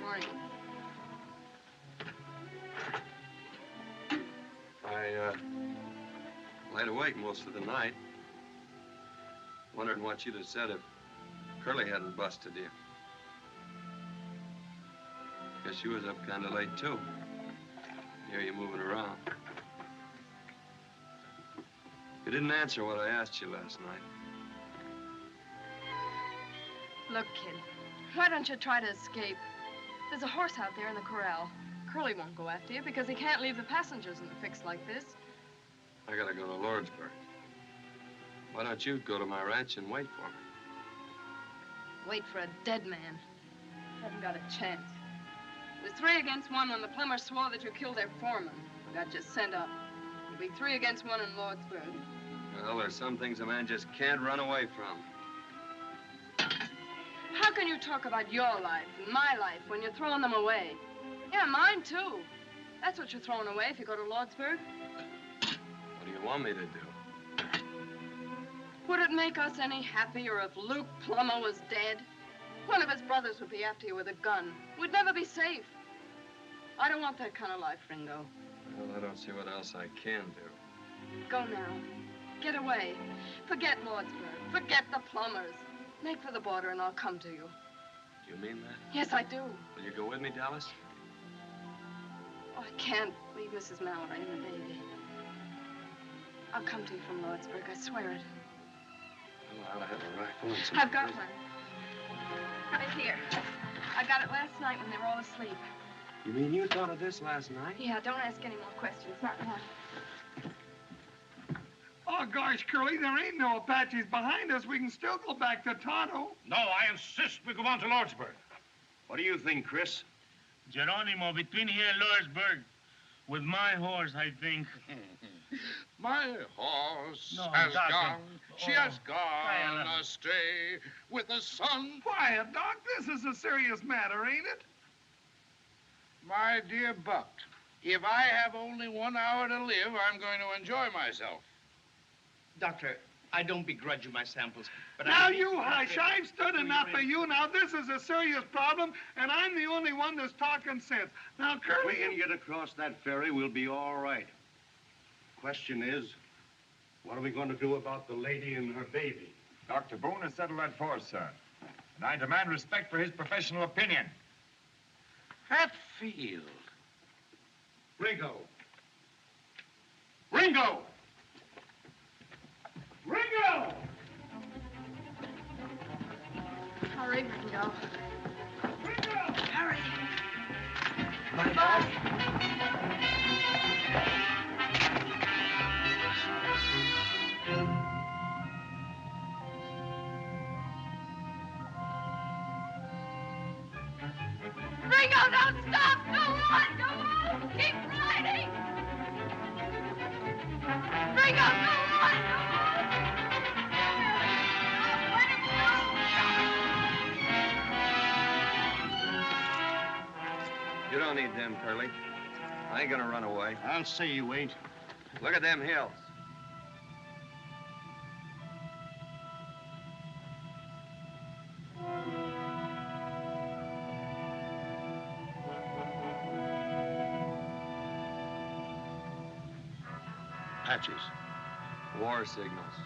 Morning. I laid awake most of the night, wondering what you'd have said if Curly hadn't busted you. Guess she was up kind of late, too. Hear you moving around. You didn't answer what I asked you last night. Look, kid, why don't you try to escape? There's a horse out there in the corral. Curly won't go after you because he can't leave the passengers in a fix like this. I gotta go to Lordsburg. Why don't you go to my ranch and wait for me? Wait for a dead man. Haven't got a chance. It was 3 against 1 when the plumbers swore that you killed their foreman. Got you sent up. It'll be 3 against 1 in Lordsburg. Well, there's some things a man just can't run away from. How can you talk about your life and my life when you're throwing them away? Yeah, mine too. That's what you're throwing away if you go to Lordsburg. What do you want me to do? Would it make us any happier if Luke Plummer was dead? One of his brothers would be after you with a gun. We'd never be safe. I don't want that kind of life, Ringo. Well, I don't see what else I can do. Go now. Get away. Forget Lordsburg. Forget the Plumbers. Make for the border and I'll come to you. Do you mean that? Yes, I do. Will you go with me, Dallas? Oh, I can't leave Mrs. Mallory and the baby. I'll come to you from Lordsburg, I swear it. Well, I ought to have a rifle and some... I've got one. Right here. I got it last night when they were all asleep. You mean you thought of this last night? Yeah, don't ask any more questions. Not now. Oh, gosh, Curly, there ain't no Apaches behind us. We can still go back to Tonto. No, I insist we go on to Lordsburg. What do you think, Chris? Geronimo, between here and Lordsburg, with my horse, I think. My horse No, has Doctor. gone, she Oh, has gone quiet. astray with the sun. Quiet, Doc. This is a serious matter, ain't it? My dear Buck, if I have only 1 hour to live, I'm going to enjoy myself. Doctor, I don't begrudge you my samples, but Now I... you hush. I've stood enough of you. Now, this is a serious problem, and I'm the only one that's talking sense. Now, If Curly... we can get across that ferry, we'll be all right. Question is, what are we going to do about the lady and her baby? Dr. Boone has settled that for us, sir. And I demand respect for his professional opinion. Hatfield. Ringo! Ringo! Ringo! Hurry, Ringo. Ringo! Hurry. Ringo, don't stop! Go on! Go on! Keep riding! Ringo, go on! Go on! Let him go! You don't need them, Curly. I ain't gonna run away. I'll say you ain't. Look at them hills. Apaches. War signals.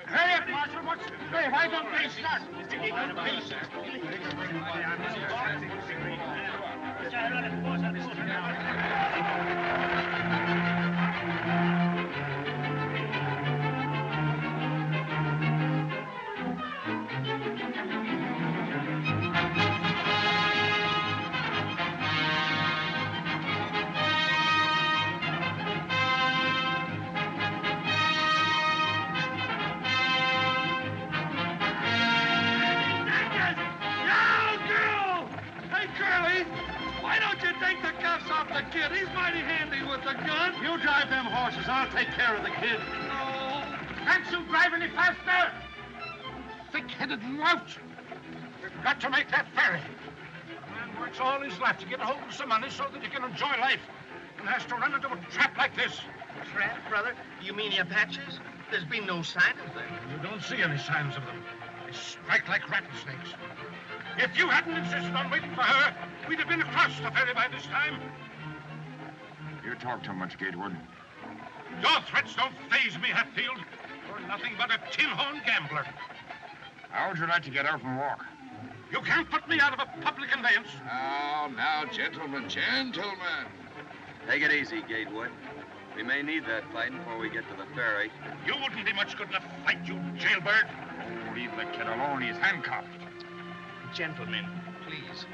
Hurry up, Marshal. Hey, why don't they start? Hey, Curly, why don't you take the cuffs off the kid? He's mighty handy with the gun. You drive them horses. I'll take care of the kid. No. Can't you drive any faster? Thick-headed lout. We've got to make that ferry. A man works all his life to get a hold of some money so that he can enjoy life, and has to run into a trap like this. Trap, brother? You mean the Apaches? There's been no sign of them. You don't see any signs of them. They strike like rattlesnakes. If you hadn't insisted on waiting for her, we'd have been across the ferry by this time. You talk too much, Gatewood. Your threats don't faze me, Hatfield. You're nothing but a tin-horn gambler. How would you like to get out and walk? You can't put me out of a public conveyance. Now, gentlemen, gentlemen. Take it easy, Gatewood. We may need that fighting before we get to the ferry. You wouldn't be much good in a fight, you jailbird. Oh, leave the kid alone. He's handcuffed. Gentlemen, please,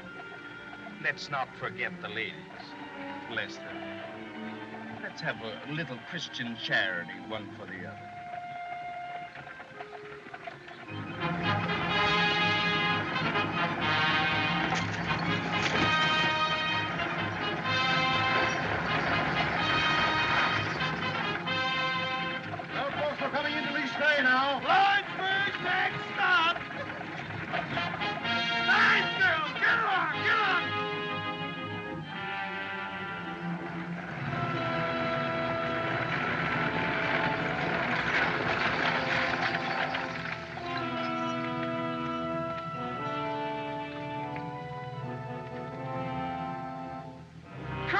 let's not forget the ladies. Bless them. Let's have a little Christian charity, one for the other.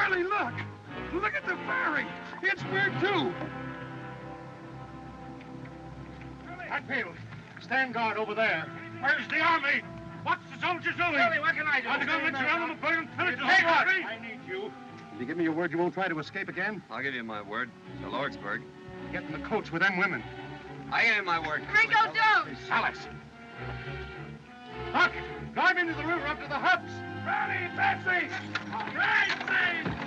Charlie, look! Look at the ferry! It's Bird, too! Hatfield, stand guard over there. Where's the army? What's the soldiers doing? Charlie, what can I do? Are they going to let you out on the burning pillage? Hey, what? I need you. Will you give me your word you won't try to escape again? I'll give you my word. To Lordsburg. Get in the coach with them women. I give you my word. Ringo, don't! Alice. Huck, drive into the river up to the huts. Ronnie, Betsy! Betsy!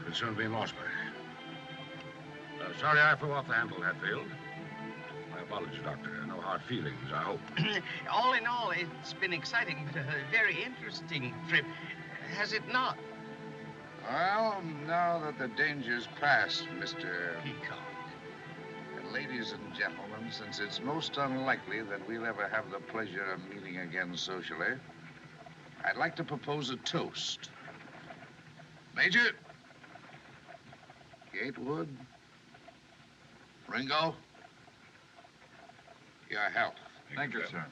We'll soon be in Lordsburg. Sorry I flew off the handle, Hatfield. My apologies, Doctor. No hard feelings, I hope. All in all, it's been exciting, but a very interesting trip. Has it not? Well, now that the danger's past, Mr. Peacock. And ladies and gentlemen, since it's most unlikely that we'll ever have the pleasure of meeting again socially, I'd like to propose a toast. Major, Gatewood, Ringo, your health. Thank you, sir.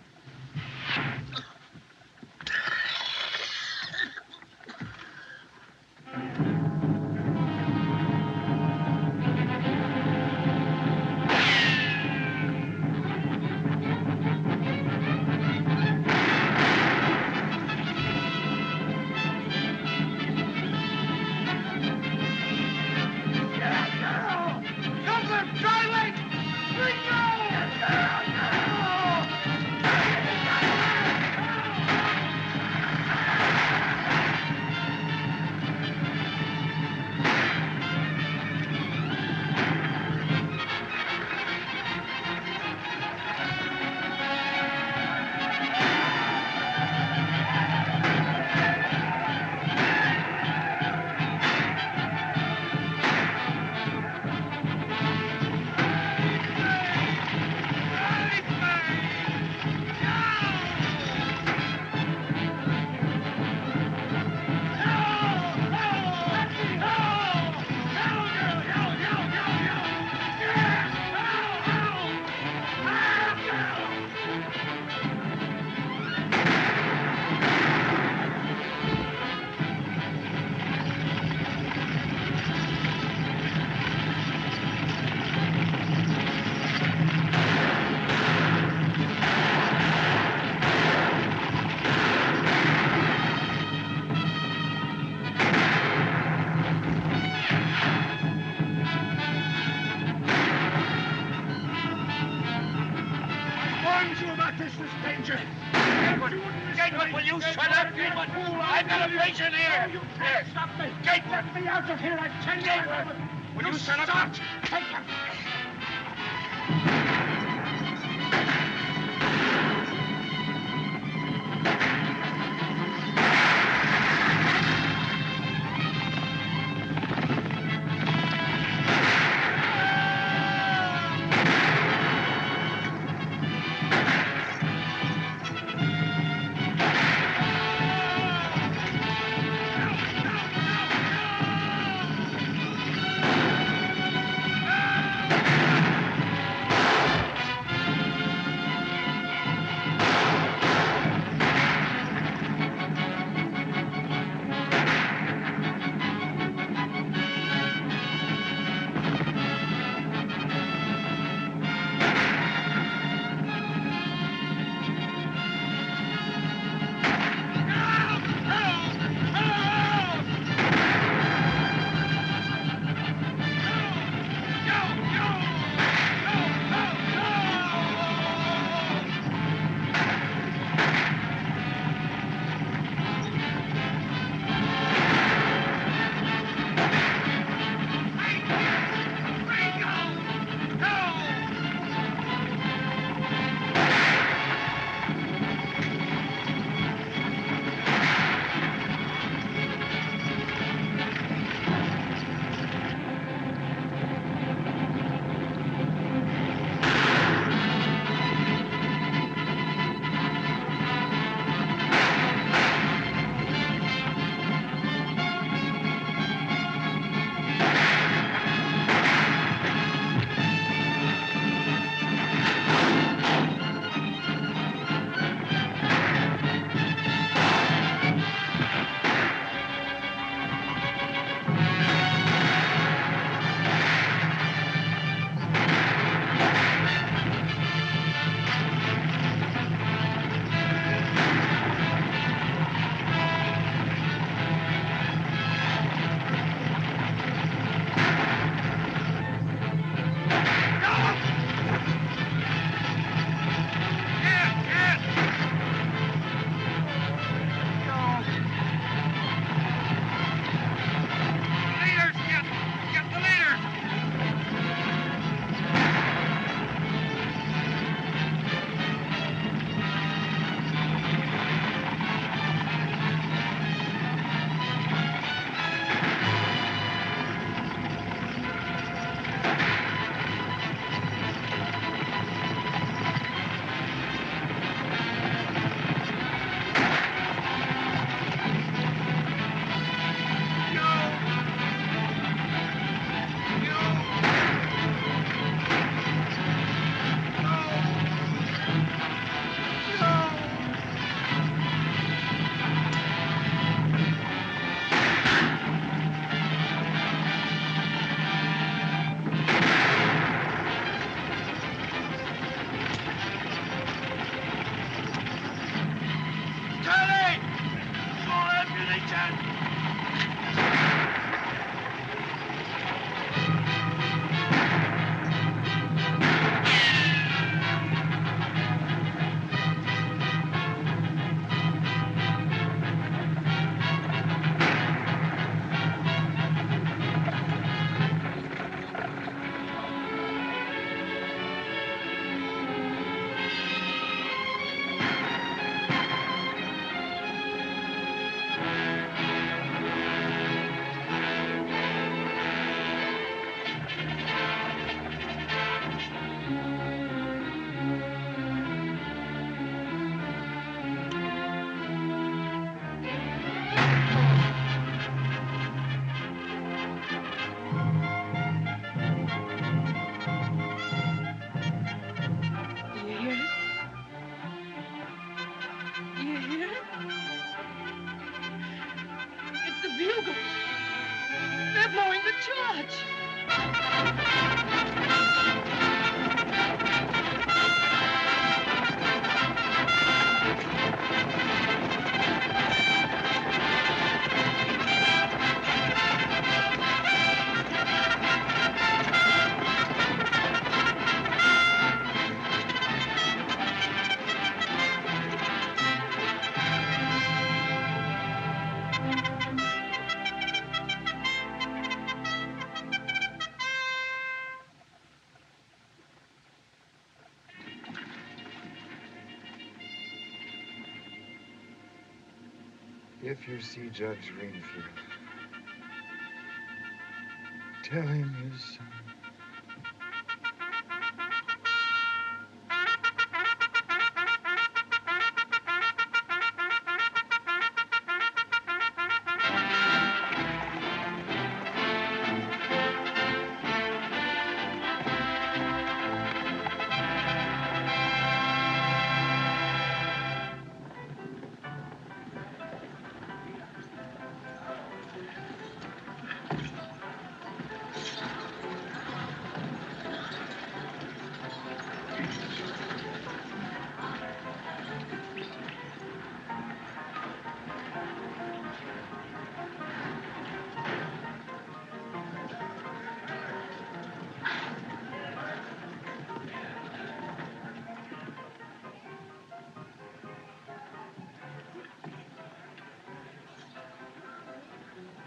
Come, Charlie! Ringo! Gatewood, will you shut up? Gatewood, I've got a patient here. Yes. Stop me. Gatewood. Let me out of here. I tell you. Gatewood, will you shut up? Take him. If you see Judge Greenfield, tell him his son.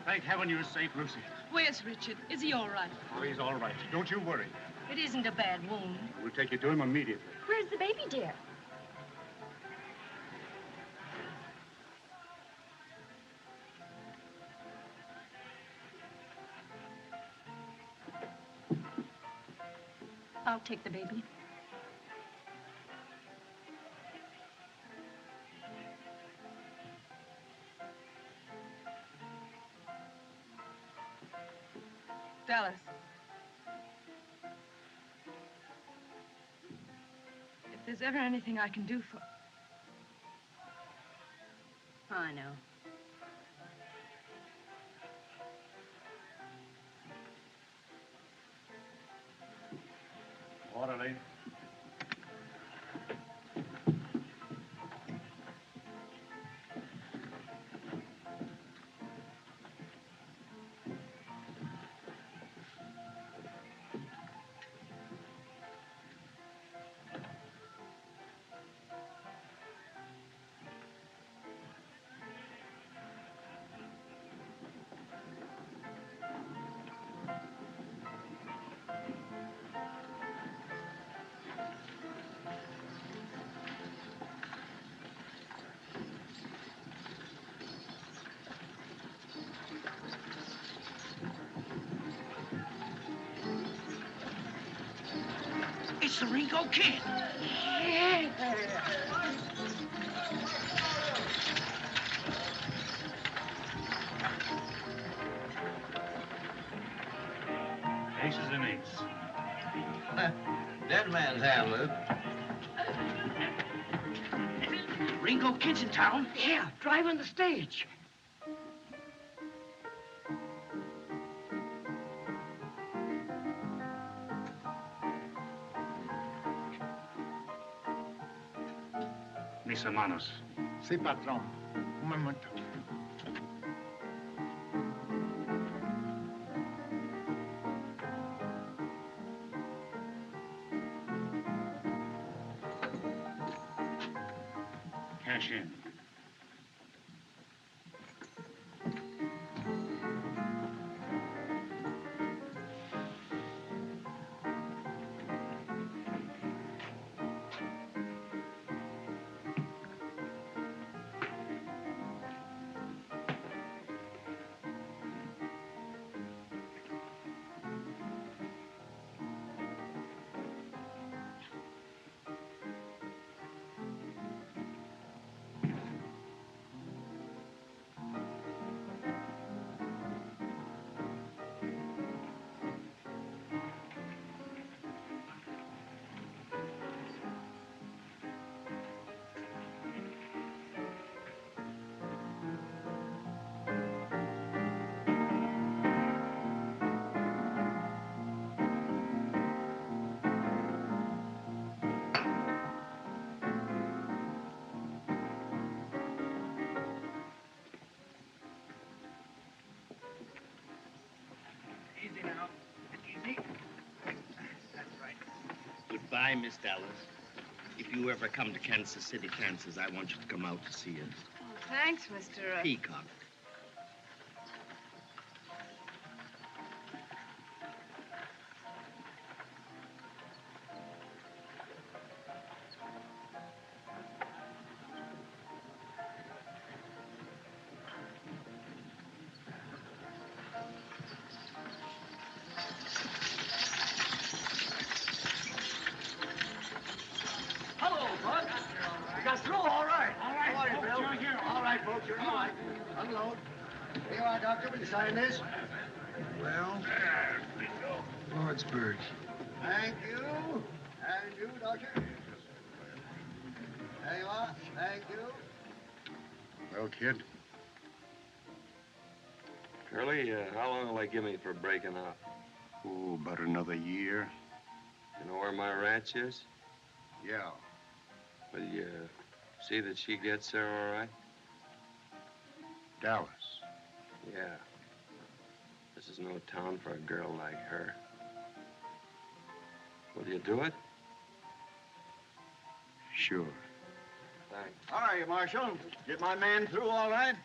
Thank heaven you're safe, Lucy. Where's Richard? Is he all right? Oh, he's all right. Don't you worry. It isn't a bad wound. We'll take you to him immediately. Where's the baby, dear? I'll take the baby. Dallas. If there's ever anything I can do for... I know. Orderly. It's the Ringo Kid. Aces and eights. Dead man's hand, Luke. Ringo Kid's in town? Yeah, driving the stage. Mis hermanos. Sí, patrón. Un momento. Cash in. Easy now. Easy. That's right. Goodbye, Miss Dallas. If you ever come to Kansas City, Kansas, I want you to come out to see us. Oh, thanks, Mr. Peacock. will you sign this? Well, Lordsburg. Thank you. And you, Doctor. There you are. Thank you. Well, kid, Curly, how long will they give me for breaking out? oh, about another year. You know where my ranch is? Yeah. Will you see that she gets there all right? Dallas. Yeah. This is no town for a girl like her. Will you do it? Sure. Thanks. How are you, Marshal? Get my man through all right?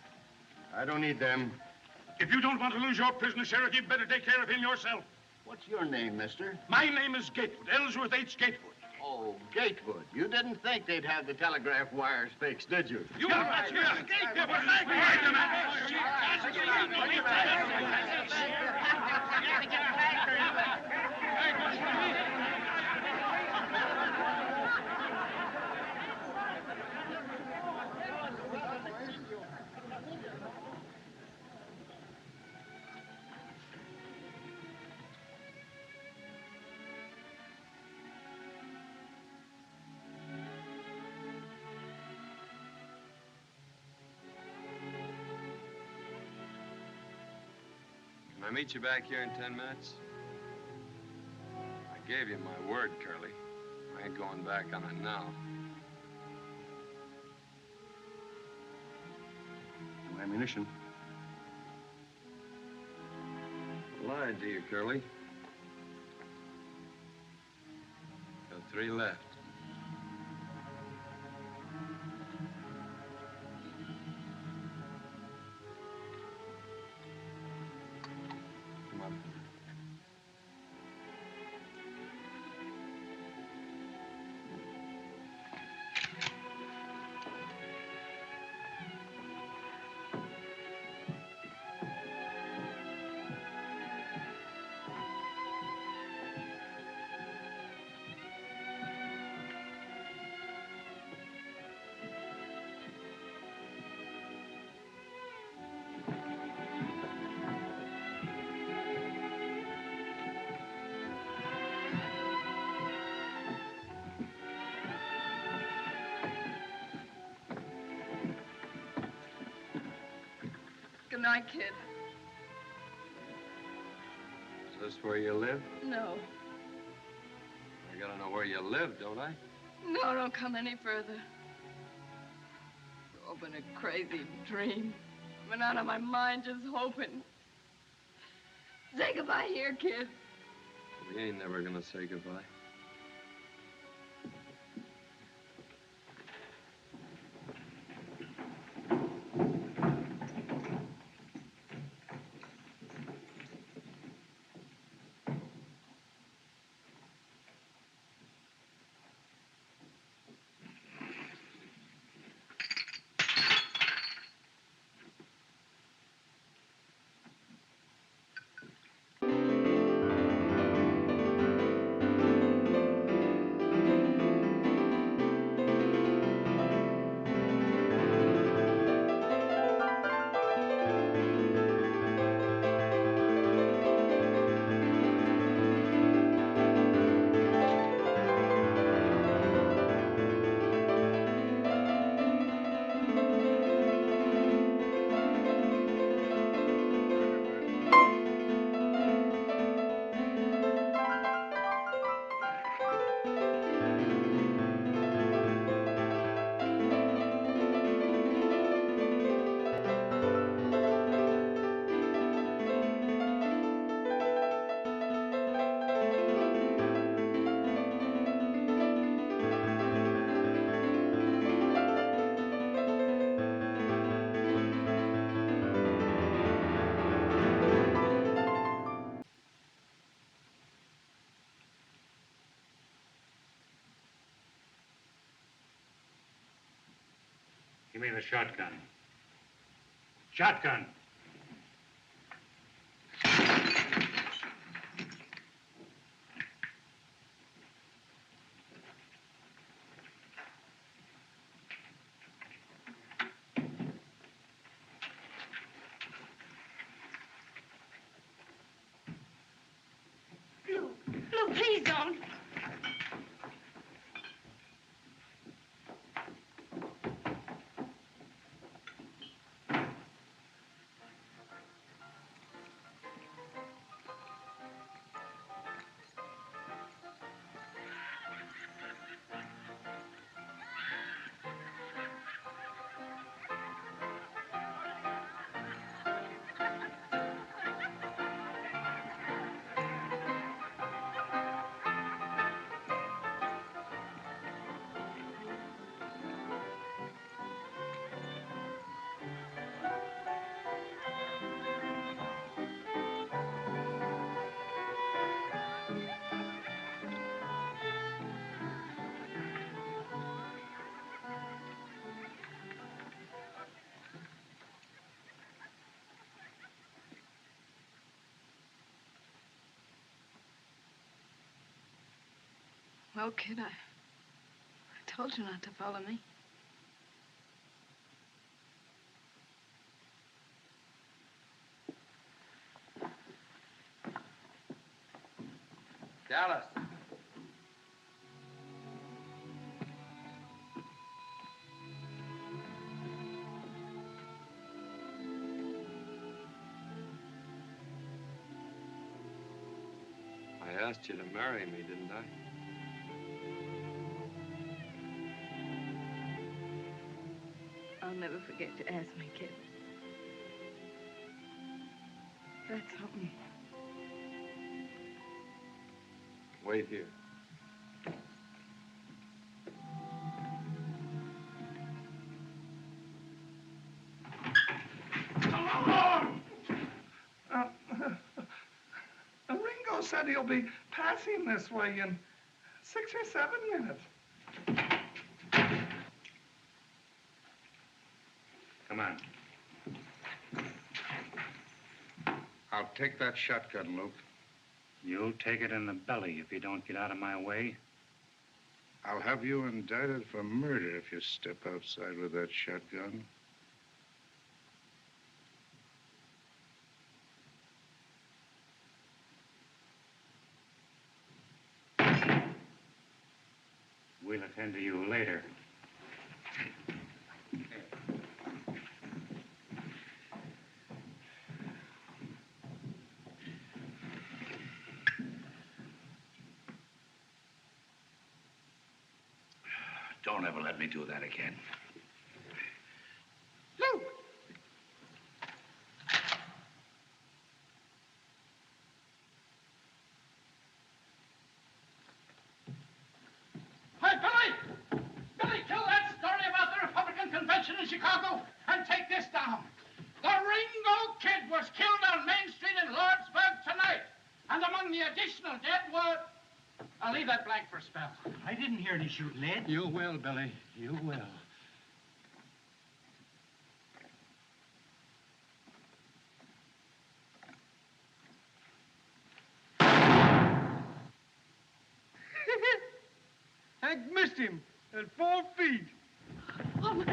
I don't need them. If you don't want to lose your prisoner, Sheriff, you'd better take care of him yourself. What's your name, mister? My name is Gatewood, Ellsworth H. Gatewood. Oh, Gatewood. You didn't think they'd have the telegraph wires fixed, did you? You are right, Gatewood. Can I meet you back here in 10 minutes? I gave you my word, Curly. I ain't going back on it now. No ammunition. I lied to you, Curly. Got 3 left. Come on. Good night, kid. Is this where you live? No. I gotta know where you live, don't I? No, don't come any further. It's all been a crazy dream. I've been out of my mind just hoping. Say goodbye here, kid. We ain't never gonna say goodbye. Give me the shotgun. Shotgun! Oh, kid, I told you not to follow me. Dallas. I asked you to marry me, didn't I? I'll never forget you asked me, kid. That's something. Wait here. Ringo said he'll be passing this way in 6 or 7 minutes. Come on. I'll take that shotgun, Luke. You'll take it in the belly if you don't get out of my way. I'll have you indicted for murder if you step outside with that shotgun. We'll attend to you later. Don't ever let me do that again. Luke! Hey, Billy! Billy, kill that story about the Republican convention in Chicago and take this down. The Ringo Kid was killed on Main Street in Lordsburg tonight. And among the additional dead were... I'll leave that blank for a spell. I didn't hear any shooting, Ed. You will, Billy. You will. Hank missed him at 4 feet. Oh,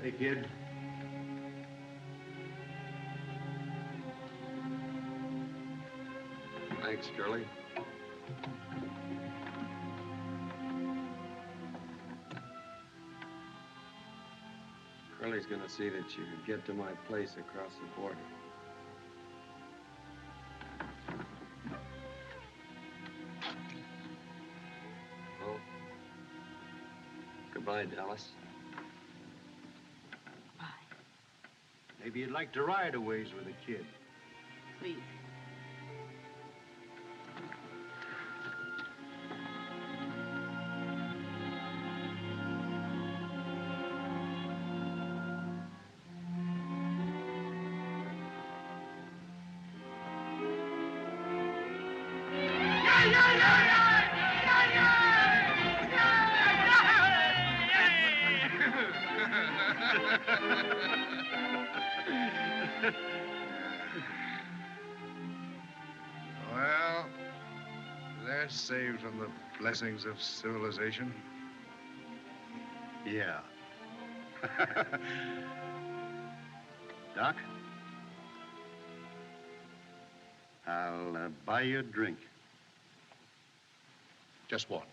Steady, kid. Thanks, Curly. Curly's gonna see that you get to my place across the border. Well, goodbye, Dallas. Maybe you'd like to ride a ways with a kid. Please. Well, they're saved from the blessings of civilization. Yeah. Doc? I'll buy you a drink. Just one.